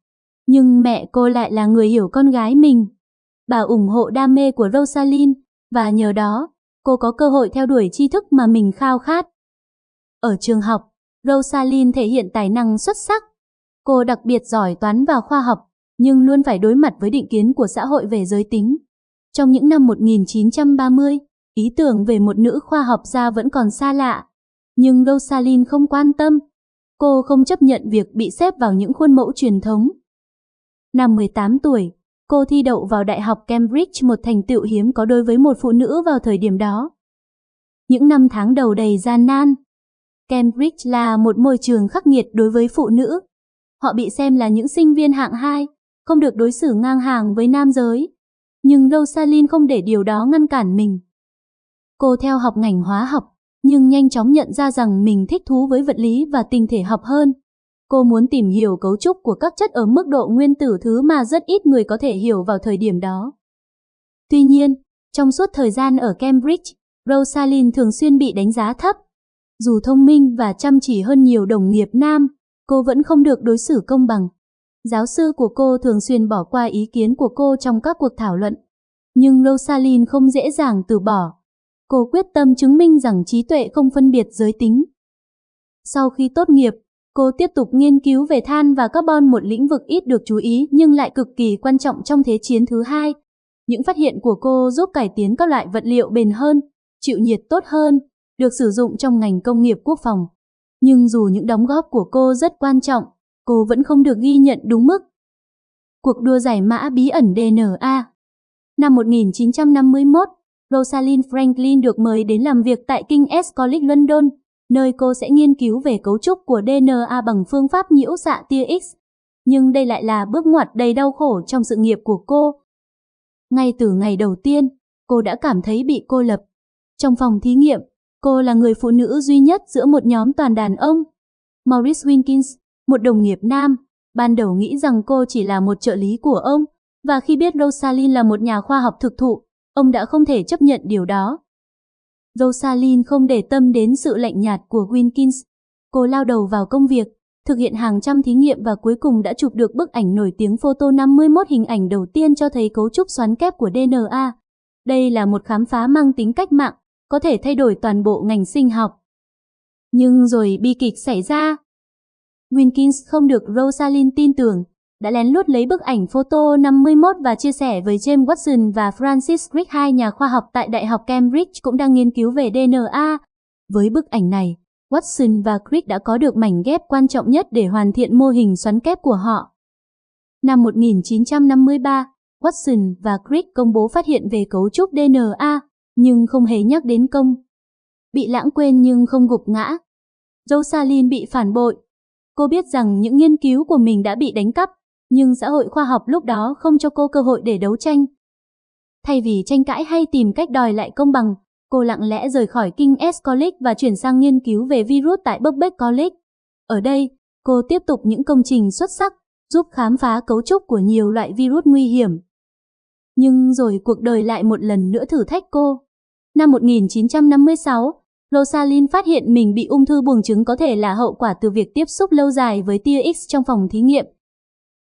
Nhưng mẹ cô lại là người hiểu con gái mình. Bà ủng hộ đam mê của Rosalind, và nhờ đó, cô có cơ hội theo đuổi tri thức mà mình khao khát. Ở trường học, Rosalind thể hiện tài năng xuất sắc. Cô đặc biệt giỏi toán và khoa học, nhưng luôn phải đối mặt với định kiến của xã hội về giới tính. Trong những năm 1930, ý tưởng về một nữ khoa học gia vẫn còn xa lạ. Nhưng Rosalind không quan tâm. Cô không chấp nhận việc bị xếp vào những khuôn mẫu truyền thống. Năm 18 tuổi, cô thi đậu vào Đại học Cambridge, một thành tựu hiếm có đối với một phụ nữ vào thời điểm đó. Những năm tháng đầu đầy gian nan. Cambridge là một môi trường khắc nghiệt đối với phụ nữ. Họ bị xem là những sinh viên hạng 2, không được đối xử ngang hàng với nam giới. Nhưng Rosalind không để điều đó ngăn cản mình. Cô theo học ngành hóa học, nhưng nhanh chóng nhận ra rằng mình thích thú với vật lý và tinh thể học hơn. Cô muốn tìm hiểu cấu trúc của các chất ở mức độ nguyên tử, thứ mà rất ít người có thể hiểu vào thời điểm đó. Tuy nhiên, trong suốt thời gian ở Cambridge, Rosalind thường xuyên bị đánh giá thấp. Dù thông minh và chăm chỉ hơn nhiều đồng nghiệp nam, cô vẫn không được đối xử công bằng. Giáo sư của cô thường xuyên bỏ qua ý kiến của cô trong các cuộc thảo luận. Nhưng Rosalind không dễ dàng từ bỏ. Cô quyết tâm chứng minh rằng trí tuệ không phân biệt giới tính. Sau khi tốt nghiệp, Cô tiếp tục nghiên cứu về than và carbon, một lĩnh vực ít được chú ý nhưng lại cực kỳ quan trọng trong Thế chiến thứ hai. Những phát hiện của cô giúp cải tiến các loại vật liệu bền hơn, chịu nhiệt tốt hơn, được sử dụng trong ngành công nghiệp quốc phòng. Nhưng dù những đóng góp của cô rất quan trọng, cô vẫn không được ghi nhận đúng mức. Cuộc đua giải mã bí ẩn DNA. Năm 1951, Rosalind Franklin được mời đến làm việc tại King's College London, nơi cô sẽ nghiên cứu về cấu trúc của DNA bằng phương pháp nhiễu xạ tia X. Nhưng đây lại là bước ngoặt đầy đau khổ trong sự nghiệp của cô. Ngay từ ngày đầu tiên, cô đã cảm thấy bị cô lập. Trong phòng thí nghiệm, cô là người phụ nữ duy nhất giữa một nhóm toàn đàn ông. Maurice Wilkins, một đồng nghiệp nam, ban đầu nghĩ rằng cô chỉ là một trợ lý của ông, và khi biết Rosalind là một nhà khoa học thực thụ, ông đã không thể chấp nhận điều đó. Rosalind không để tâm đến sự lạnh nhạt của Wilkins. Cô lao đầu vào công việc, thực hiện hàng trăm thí nghiệm và cuối cùng đã chụp được bức ảnh nổi tiếng photo 51, hình ảnh đầu tiên cho thấy cấu trúc xoắn kép của DNA. Đây là một khám phá mang tính cách mạng, có thể thay đổi toàn bộ ngành sinh học. Nhưng rồi bi kịch xảy ra. Wilkins không được Rosalind tin tưởng, đã lén lút lấy bức ảnh photo 51 và chia sẻ với James Watson và Francis Crick, hai nhà khoa học tại Đại học Cambridge cũng đang nghiên cứu về DNA. Với bức ảnh này, Watson và Crick đã có được mảnh ghép quan trọng nhất để hoàn thiện mô hình xoắn kép của họ. Năm 1953, Watson và Crick công bố phát hiện về cấu trúc DNA, nhưng không hề nhắc đến công. Bị lãng quên nhưng không gục ngã. Rosalind bị phản bội. Cô biết rằng những nghiên cứu của mình đã bị đánh cắp, nhưng xã hội khoa học lúc đó không cho cô cơ hội để đấu tranh. Thay vì tranh cãi hay tìm cách đòi lại công bằng, cô lặng lẽ rời khỏi King's College và chuyển sang nghiên cứu về virus tại Birkbeck College. Ở đây, cô tiếp tục những công trình xuất sắc, giúp khám phá cấu trúc của nhiều loại virus nguy hiểm. Nhưng rồi cuộc đời lại một lần nữa thử thách cô. Năm 1956, Rosalind phát hiện mình bị ung thư buồng trứng, có thể là hậu quả từ việc tiếp xúc lâu dài với tia X trong phòng thí nghiệm.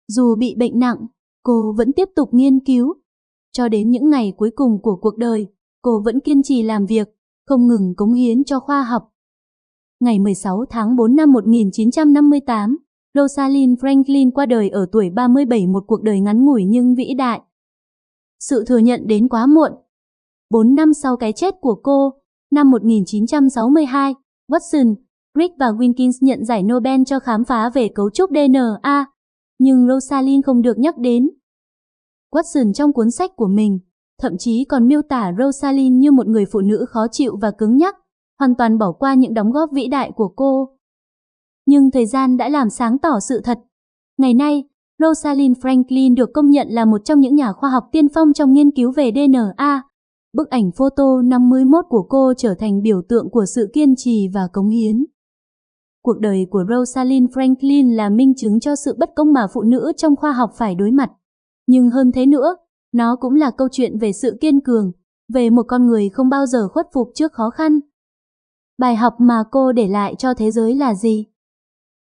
Dù bị bệnh nặng, cô vẫn tiếp tục nghiên cứu. Cho đến những ngày cuối cùng của cuộc đời, cô vẫn kiên trì làm việc, không ngừng cống hiến cho khoa học. Ngày 16 tháng 4 năm 1958, Rosalind Franklin qua đời ở tuổi 37, một cuộc đời ngắn ngủi nhưng vĩ đại. Sự thừa nhận đến quá muộn. 4 năm sau cái chết của cô, năm 1962, Watson, Crick và Wilkins nhận giải Nobel cho khám phá về cấu trúc DNA, nhưng Rosalind không được nhắc đến. Watson trong cuốn sách của mình thậm chí còn miêu tả Rosalind như một người phụ nữ khó chịu và cứng nhắc, hoàn toàn bỏ qua những đóng góp vĩ đại của cô. Nhưng thời gian đã làm sáng tỏ sự thật. Ngày nay, Rosalind Franklin được công nhận là một trong những nhà khoa học tiên phong trong nghiên cứu về DNA. Bức ảnh photo 51 của cô trở thành biểu tượng của sự kiên trì và cống hiến. Cuộc đời của Rosalind Franklin là minh chứng cho sự bất công mà phụ nữ trong khoa học phải đối mặt. Nhưng hơn thế nữa, nó cũng là câu chuyện về sự kiên cường, về một con người không bao giờ khuất phục trước khó khăn. Bài học mà cô để lại cho thế giới là gì?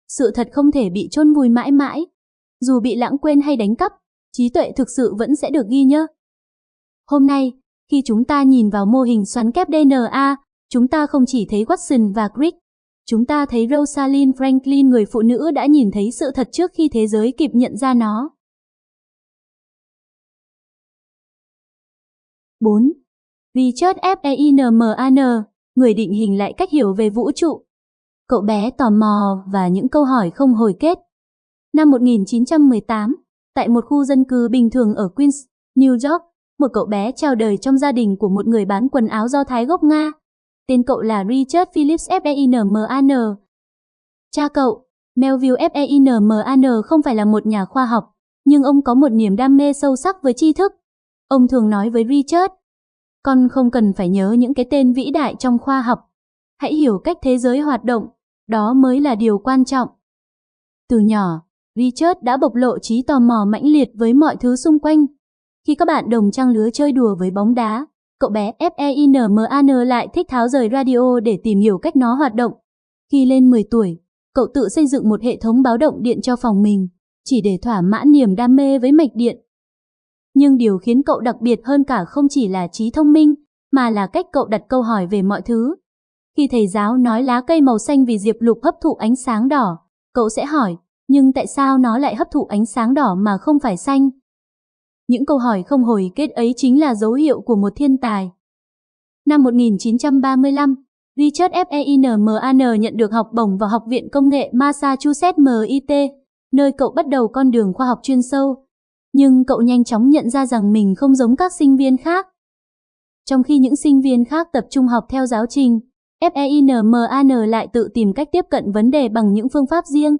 Sự thật không thể bị chôn vùi mãi mãi. Dù bị lãng quên hay đánh cắp, trí tuệ thực sự vẫn sẽ được ghi nhớ. Hôm nay, khi chúng ta nhìn vào mô hình xoắn kép DNA, chúng ta không chỉ thấy Watson và Crick. Chúng ta thấy Rosalind Franklin, người phụ nữ đã nhìn thấy sự thật trước khi thế giới kịp nhận ra nó. 4. Richard Feynman, người định hình lại cách hiểu về vũ trụ. Cậu bé tò mò và những câu hỏi không hồi kết. Năm 1918, tại một khu dân cư bình thường ở Queens, New York, một cậu bé chào đời trong gia đình của một người bán quần áo Do Thái gốc Nga. Tên cậu là Richard Phillips Feynman. Cha cậu, Melville Feynman, không phải là một nhà khoa học, nhưng ông có một niềm đam mê sâu sắc với tri thức. Ông thường nói với Richard, con không cần phải nhớ những cái tên vĩ đại trong khoa học. Hãy hiểu cách thế giới hoạt động, đó mới là điều quan trọng. Từ nhỏ, Richard đã bộc lộ trí tò mò mãnh liệt với mọi thứ xung quanh. Khi các bạn đồng trang lứa chơi đùa với bóng đá, cậu bé Feynman lại thích tháo rời radio để tìm hiểu cách nó hoạt động. Khi lên 10 tuổi, cậu tự xây dựng một hệ thống báo động điện cho phòng mình, chỉ để thỏa mãn niềm đam mê với mạch điện. Nhưng điều khiến cậu đặc biệt hơn cả không chỉ là trí thông minh, mà là cách cậu đặt câu hỏi về mọi thứ. Khi thầy giáo nói lá cây màu xanh vì diệp lục hấp thụ ánh sáng đỏ, Cậu sẽ hỏi, nhưng tại sao nó lại hấp thụ ánh sáng đỏ mà không phải xanh? Những câu hỏi không hồi kết ấy chính là dấu hiệu của một thiên tài. Năm 1935, Richard Feynman nhận được học bổng vào Học viện Công nghệ Massachusetts MIT, nơi cậu bắt đầu con đường khoa học chuyên sâu. Nhưng cậu nhanh chóng nhận ra rằng mình không giống các sinh viên khác. Trong khi những sinh viên khác tập trung học theo giáo trình, Feynman lại tự tìm cách tiếp cận vấn đề bằng những phương pháp riêng.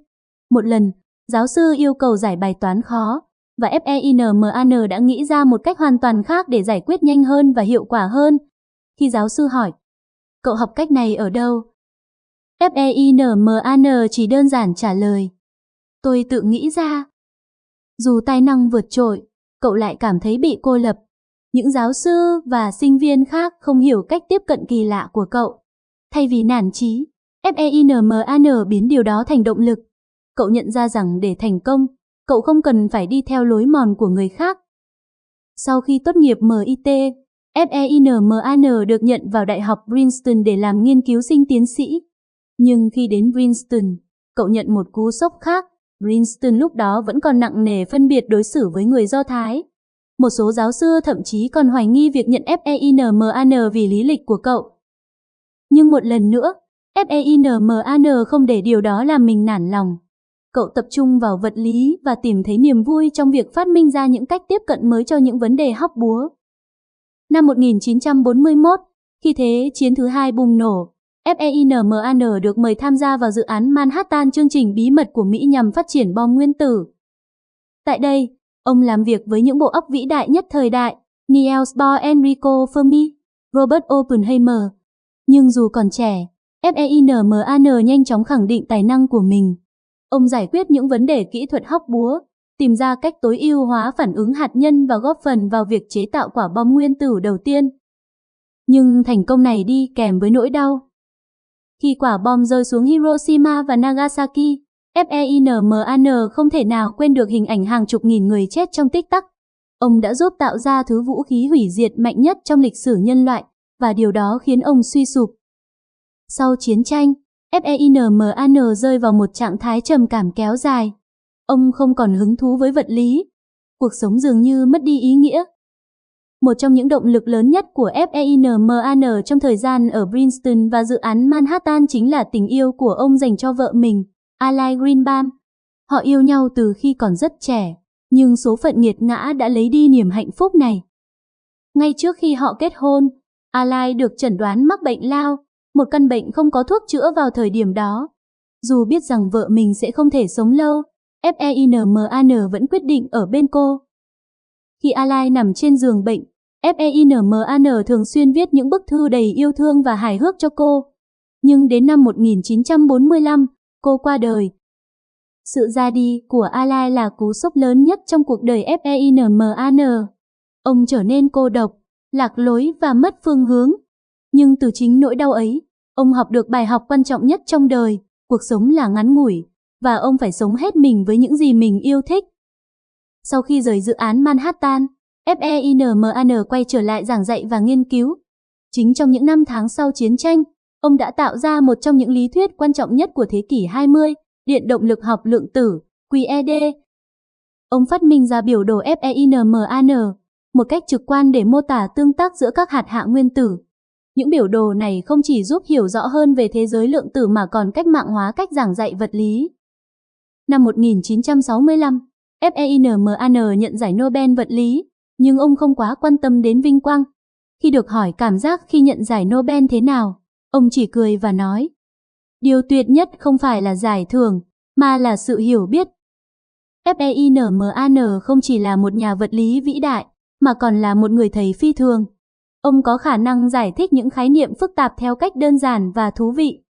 Một lần, giáo sư yêu cầu giải bài toán khó, và Feynman đã nghĩ ra một cách hoàn toàn khác để giải quyết nhanh hơn và hiệu quả hơn. Khi giáo sư hỏi, cậu học cách này ở đâu? Feynman chỉ đơn giản trả lời, tôi tự nghĩ ra. Dù tài năng vượt trội, cậu lại cảm thấy bị cô lập. Những giáo sư và sinh viên khác không hiểu cách tiếp cận kỳ lạ của cậu. Thay vì nản chí, Feynman biến điều đó thành động lực. Cậu nhận ra rằng để thành công, cậu không cần phải đi theo lối mòn của người khác. Sau khi tốt nghiệp MIT, Feynman được nhận vào Đại học Princeton để làm nghiên cứu sinh tiến sĩ. Nhưng khi đến Princeton, cậu nhận một cú sốc khác. Princeton lúc đó vẫn còn nặng nề phân biệt đối xử với người Do Thái. Một số giáo sư thậm chí còn hoài nghi việc nhận Feynman vì lý lịch của cậu. Nhưng một lần nữa, Feynman không để điều đó làm mình nản lòng. Cậu tập trung vào vật lý và tìm thấy niềm vui trong việc phát minh ra những cách tiếp cận mới cho những vấn đề hóc búa. Năm 1941, khi Thế chiến thứ hai bùng nổ, Feynman được mời tham gia vào dự án Manhattan, chương trình bí mật của Mỹ nhằm phát triển bom nguyên tử. Tại đây, ông làm việc với những bộ óc vĩ đại nhất thời đại, Niels Bohr, Enrico Fermi, Robert Oppenheimer. Nhưng dù còn trẻ, Feynman nhanh chóng khẳng định tài năng của mình. Ông giải quyết những vấn đề kỹ thuật hóc búa, tìm ra cách tối ưu hóa phản ứng hạt nhân và góp phần vào việc chế tạo quả bom nguyên tử đầu tiên. Nhưng thành công này đi kèm với nỗi đau. Khi quả bom rơi xuống Hiroshima và Nagasaki, Feynman không thể nào quên được hình ảnh hàng chục nghìn người chết trong tích tắc. Ông đã giúp tạo ra thứ vũ khí hủy diệt mạnh nhất trong lịch sử nhân loại, và điều đó khiến ông suy sụp. Sau chiến tranh, Feynman rơi vào một trạng thái trầm cảm kéo dài. Ông không còn hứng thú với vật lý. Cuộc sống dường như mất đi ý nghĩa. Một trong những động lực lớn nhất của Feynman trong thời gian ở Princeton và dự án Manhattan chính là tình yêu của ông dành cho vợ mình, Allie Greenbaum. Họ yêu nhau từ khi còn rất trẻ, nhưng số phận nghiệt ngã đã lấy đi niềm hạnh phúc này. Ngay trước khi họ kết hôn, Allie được chẩn đoán mắc bệnh lao, một căn bệnh không có thuốc chữa vào thời điểm đó. Dù biết rằng vợ mình sẽ không thể sống lâu, Feynman vẫn quyết định ở bên cô. Khi Allie nằm trên giường bệnh, Feynman thường xuyên viết những bức thư đầy yêu thương và hài hước cho cô. Nhưng đến năm 1945, cô qua đời. Sự ra đi của Allie là cú sốc lớn nhất trong cuộc đời Feynman. Ông trở nên cô độc, lạc lối và mất phương hướng. Nhưng từ chính nỗi đau ấy, ông học được bài học quan trọng nhất trong đời, cuộc sống là ngắn ngủi, và ông phải sống hết mình với những gì mình yêu thích. Sau khi rời dự án Manhattan, Feynman quay trở lại giảng dạy và nghiên cứu. Chính trong những năm tháng sau chiến tranh, ông đã tạo ra một trong những lý thuyết quan trọng nhất của thế kỷ 20, điện động lực học lượng tử, QED. Ông phát minh ra biểu đồ Feynman, một cách trực quan để mô tả tương tác giữa các hạt hạ nguyên tử. Những biểu đồ này không chỉ giúp hiểu rõ hơn về thế giới lượng tử mà còn cách mạng hóa cách giảng dạy vật lý. Năm 1965, Feynman nhận giải Nobel vật lý, nhưng ông không quá quan tâm đến vinh quang. Khi được hỏi cảm giác khi nhận giải Nobel thế nào, ông chỉ cười và nói, điều tuyệt nhất không phải là giải thưởng, mà là sự hiểu biết. Feynman không chỉ là một nhà vật lý vĩ đại, mà còn là một người thầy phi thường. Ông có khả năng giải thích những khái niệm phức tạp theo cách đơn giản và thú vị.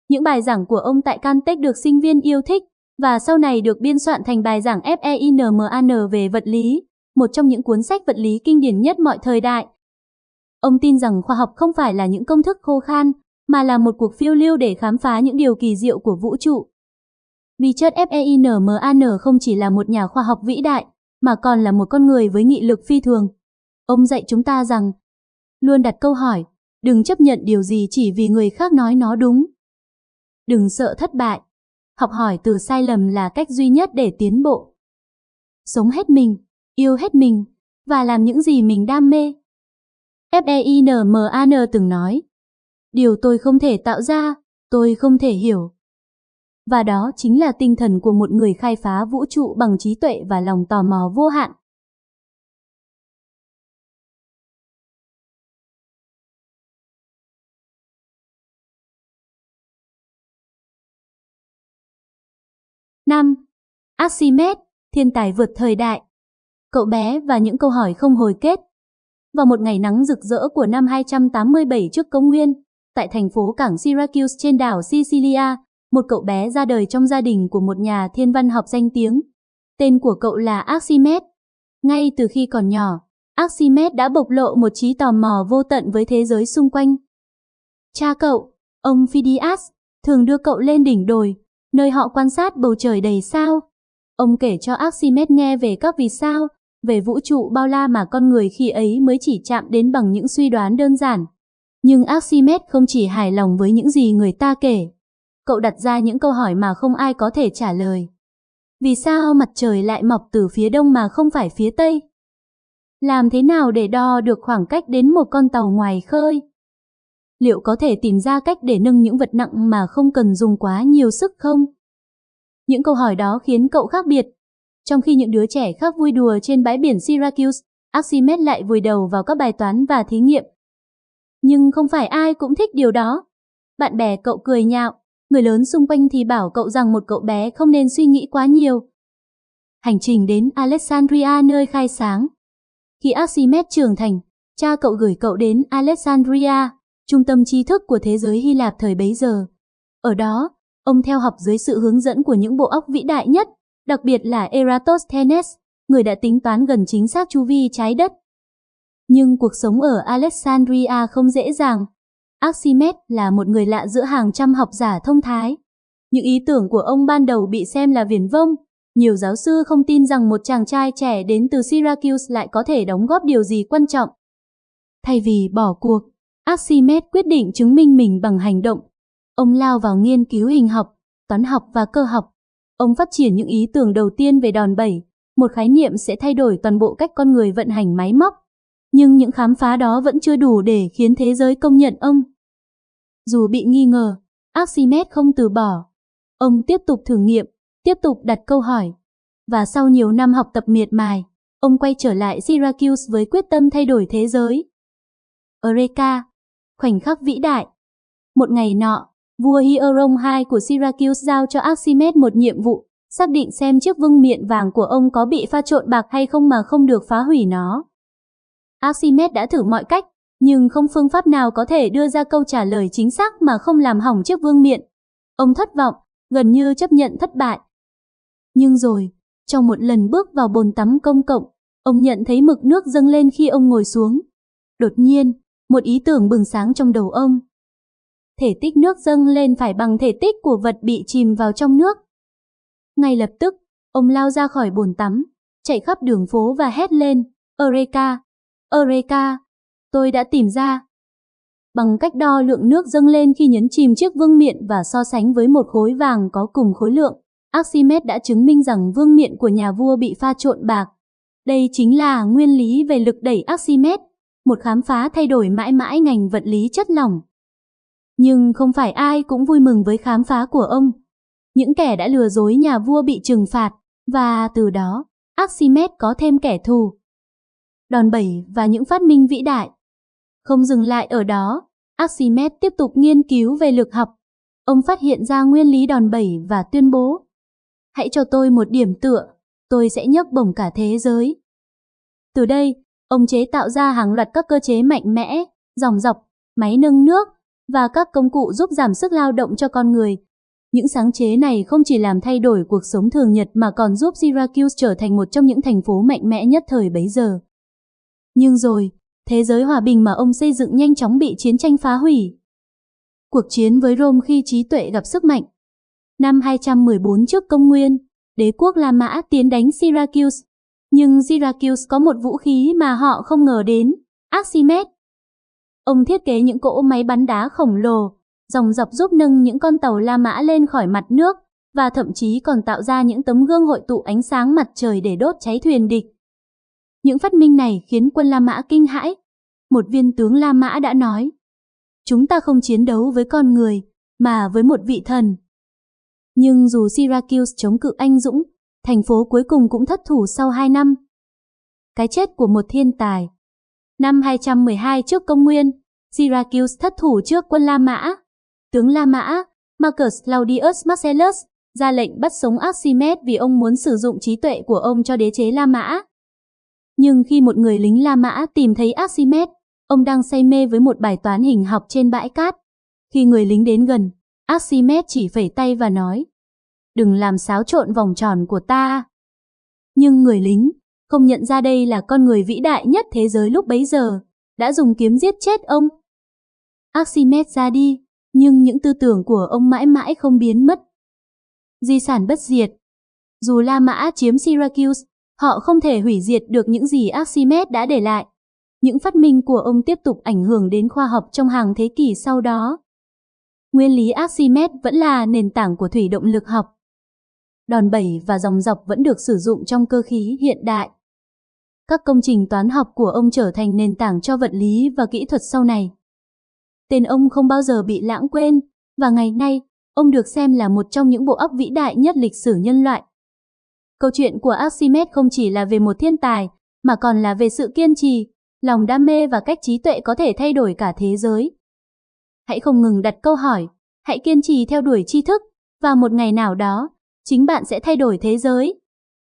Những bài giảng của ông tại Caltech được sinh viên yêu thích, và sau này được biên soạn thành bài giảng Feynman về vật lý, một trong những cuốn sách vật lý kinh điển nhất mọi thời đại. Ông tin rằng khoa học không phải là những công thức khô khan, mà là một cuộc phiêu lưu để khám phá những điều kỳ diệu của vũ trụ. Richard Feynman không chỉ là một nhà khoa học vĩ đại, mà còn là một con người với nghị lực phi thường. Ông dạy chúng ta rằng, luôn đặt câu hỏi, đừng chấp nhận điều gì chỉ vì người khác nói nó đúng. Đừng sợ thất bại. học hỏi từ sai lầm là cách duy nhất để tiến bộ. Sống hết mình, yêu hết mình, và làm những gì mình đam mê. Feinman từng nói, điều tôi không thể tạo ra, tôi không thể hiểu. Và đó chính là tinh thần của một người khai phá vũ trụ bằng trí tuệ và lòng tò mò vô hạn. Năm, Archimedes, thiên tài vượt thời đại. Cậu bé và những câu hỏi không hồi kết. Vào một ngày nắng rực rỡ của năm 287 trước công nguyên, tại thành phố cảng Syracuse trên đảo Sicilia, một cậu bé ra đời trong gia đình của một nhà thiên văn học danh tiếng. Tên của cậu là Archimedes. Ngay từ khi còn nhỏ, Archimedes đã bộc lộ một trí tò mò vô tận với thế giới xung quanh. Cha cậu, ông Phidias, thường đưa cậu lên đỉnh đồi, nơi họ quan sát bầu trời đầy sao. Ông kể cho Archimedes nghe về các vì sao, về vũ trụ bao la mà con người khi ấy mới chỉ chạm đến bằng những suy đoán đơn giản. Nhưng Archimedes không chỉ hài lòng với những gì người ta kể. Cậu đặt ra những câu hỏi mà không ai có thể trả lời. Vì sao mặt trời lại mọc từ phía đông mà không phải phía tây? Làm thế nào để đo được khoảng cách đến một con tàu ngoài khơi? Liệu có thể tìm ra cách để nâng những vật nặng mà không cần dùng quá nhiều sức không? Những câu hỏi đó khiến cậu khác biệt. Trong khi những đứa trẻ khác vui đùa trên bãi biển Syracuse, Archimedes lại vùi đầu vào các bài toán và thí nghiệm. Nhưng không phải ai cũng thích điều đó. Bạn bè cậu cười nhạo, người lớn xung quanh thì bảo cậu rằng một cậu bé không nên suy nghĩ quá nhiều. Hành trình đến Alexandria nơi khai sáng. Khi Archimedes trưởng thành, cha cậu gửi cậu đến Alexandria, trung tâm tri thức của thế giới Hy Lạp thời bấy giờ. Ở đó, ông theo học dưới sự hướng dẫn của những bộ óc vĩ đại nhất, đặc biệt là Eratosthenes, người đã tính toán gần chính xác chu vi trái đất. Nhưng cuộc sống ở Alexandria không dễ dàng. Archimedes là một người lạ giữa hàng trăm học giả thông thái. Những ý tưởng của ông ban đầu bị xem là viển vông. Nhiều giáo sư không tin rằng một chàng trai trẻ đến từ Syracuse lại có thể đóng góp điều gì quan trọng. Thay vì bỏ cuộc, Archimedes quyết định chứng minh mình bằng hành động. Ông lao vào nghiên cứu hình học, toán học và cơ học. Ông phát triển những ý tưởng đầu tiên về đòn bẩy, một khái niệm sẽ thay đổi toàn bộ cách con người vận hành máy móc. Nhưng những khám phá đó vẫn chưa đủ để khiến thế giới công nhận ông. Dù bị nghi ngờ, Archimedes không từ bỏ. Ông tiếp tục thử nghiệm, tiếp tục đặt câu hỏi. Và sau nhiều năm học tập miệt mài, ông quay trở lại Syracuse với quyết tâm thay đổi thế giới. Eureka! Khoảnh khắc vĩ đại. Một ngày nọ, vua Hierom II của Syracuse giao cho Archimedes một nhiệm vụ, xác định xem chiếc vương miện vàng của ông có bị pha trộn bạc hay không mà không được phá hủy nó. Archimedes đã thử mọi cách, nhưng không phương pháp nào có thể đưa ra câu trả lời chính xác mà không làm hỏng chiếc vương miện. Ông thất vọng, gần như chấp nhận thất bại. Nhưng rồi, trong một lần bước vào bồn tắm công cộng, ông nhận thấy mực nước dâng lên khi ông ngồi xuống. Đột nhiên, một ý tưởng bừng sáng trong đầu ông. Thể tích nước dâng lên phải bằng thể tích của vật bị chìm vào trong nước. Ngay lập tức, ông lao ra khỏi bồn tắm, chạy khắp đường phố và hét lên, Eureka! Eureka! Tôi đã tìm ra. Bằng cách đo lượng nước dâng lên khi nhấn chìm chiếc vương miện và so sánh với một khối vàng có cùng khối lượng, Archimedes đã chứng minh rằng vương miện của nhà vua bị pha trộn bạc. Đây chính là nguyên lý về lực đẩy Archimedes, một khám phá thay đổi mãi mãi ngành vật lý chất lỏng. Nhưng không phải ai cũng vui mừng với khám phá của ông. Những kẻ đã lừa dối nhà vua bị trừng phạt, và từ đó, Archimedes có thêm kẻ thù. Đòn bẩy và những phát minh vĩ đại. Không dừng lại ở đó, Archimedes tiếp tục nghiên cứu về lực học. Ông phát hiện ra nguyên lý đòn bẩy và tuyên bố: hãy cho tôi một điểm tựa, tôi sẽ nhấc bổng cả thế giới. Từ đây, ông chế tạo ra hàng loạt các cơ chế mạnh mẽ, dòng dọc, máy nâng nước và các công cụ giúp giảm sức lao động cho con người. Những sáng chế này không chỉ làm thay đổi cuộc sống thường nhật mà còn giúp Syracuse trở thành một trong những thành phố mạnh mẽ nhất thời bấy giờ. Nhưng rồi, thế giới hòa bình mà ông xây dựng nhanh chóng bị chiến tranh phá hủy. Cuộc chiến với Rome khi trí tuệ gặp sức mạnh. Năm 214 trước công nguyên, đế quốc La Mã tiến đánh Syracuse. Nhưng Syracuse có một vũ khí mà họ không ngờ đến, Archimedes. Ông thiết kế những cỗ máy bắn đá khổng lồ, dòng dọc giúp nâng những con tàu La Mã lên khỏi mặt nước, và thậm chí còn tạo ra những tấm gương hội tụ ánh sáng mặt trời để đốt cháy thuyền địch. Những phát minh này khiến quân La Mã kinh hãi. Một viên tướng La Mã đã nói, chúng ta không chiến đấu với con người, mà với một vị thần. Nhưng dù Syracuse chống cự anh dũng, thành phố cuối cùng cũng thất thủ sau 2 năm. Cái chết của một thiên tài. Năm 212 trước công nguyên, Syracuse thất thủ trước quân La Mã. Tướng La Mã, Marcus Claudius Marcellus, ra lệnh bắt sống Archimedes vì ông muốn sử dụng trí tuệ của ông cho đế chế La Mã. Nhưng khi một người lính La Mã tìm thấy Archimedes, ông đang say mê với một bài toán hình học trên bãi cát. Khi người lính đến gần, Archimedes chỉ phẩy tay và nói, đừng làm xáo trộn vòng tròn của ta. Nhưng người lính không nhận ra đây là con người vĩ đại nhất thế giới lúc bấy giờ, đã dùng kiếm giết chết ông. Archimedes ra đi, nhưng những tư tưởng của ông mãi mãi không biến mất. Di sản bất diệt. Dù La Mã chiếm Syracuse, họ không thể hủy diệt được những gì Archimedes đã để lại. Những phát minh của ông tiếp tục ảnh hưởng đến khoa học trong hàng thế kỷ sau đó. Nguyên lý Archimedes vẫn là nền tảng của thủy động lực học. Đòn bẩy và dòng dọc vẫn được sử dụng trong cơ khí hiện đại. Các công trình toán học của ông trở thành nền tảng cho vật lý và kỹ thuật sau này. Tên ông không bao giờ bị lãng quên, và ngày nay, ông được xem là một trong những bộ óc vĩ đại nhất lịch sử nhân loại. Câu chuyện của Archimedes không chỉ là về một thiên tài, mà còn là về sự kiên trì, lòng đam mê và cách trí tuệ có thể thay đổi cả thế giới. Hãy không ngừng đặt câu hỏi, hãy kiên trì theo đuổi tri thức, và một ngày nào đó, chính bạn sẽ thay đổi thế giới.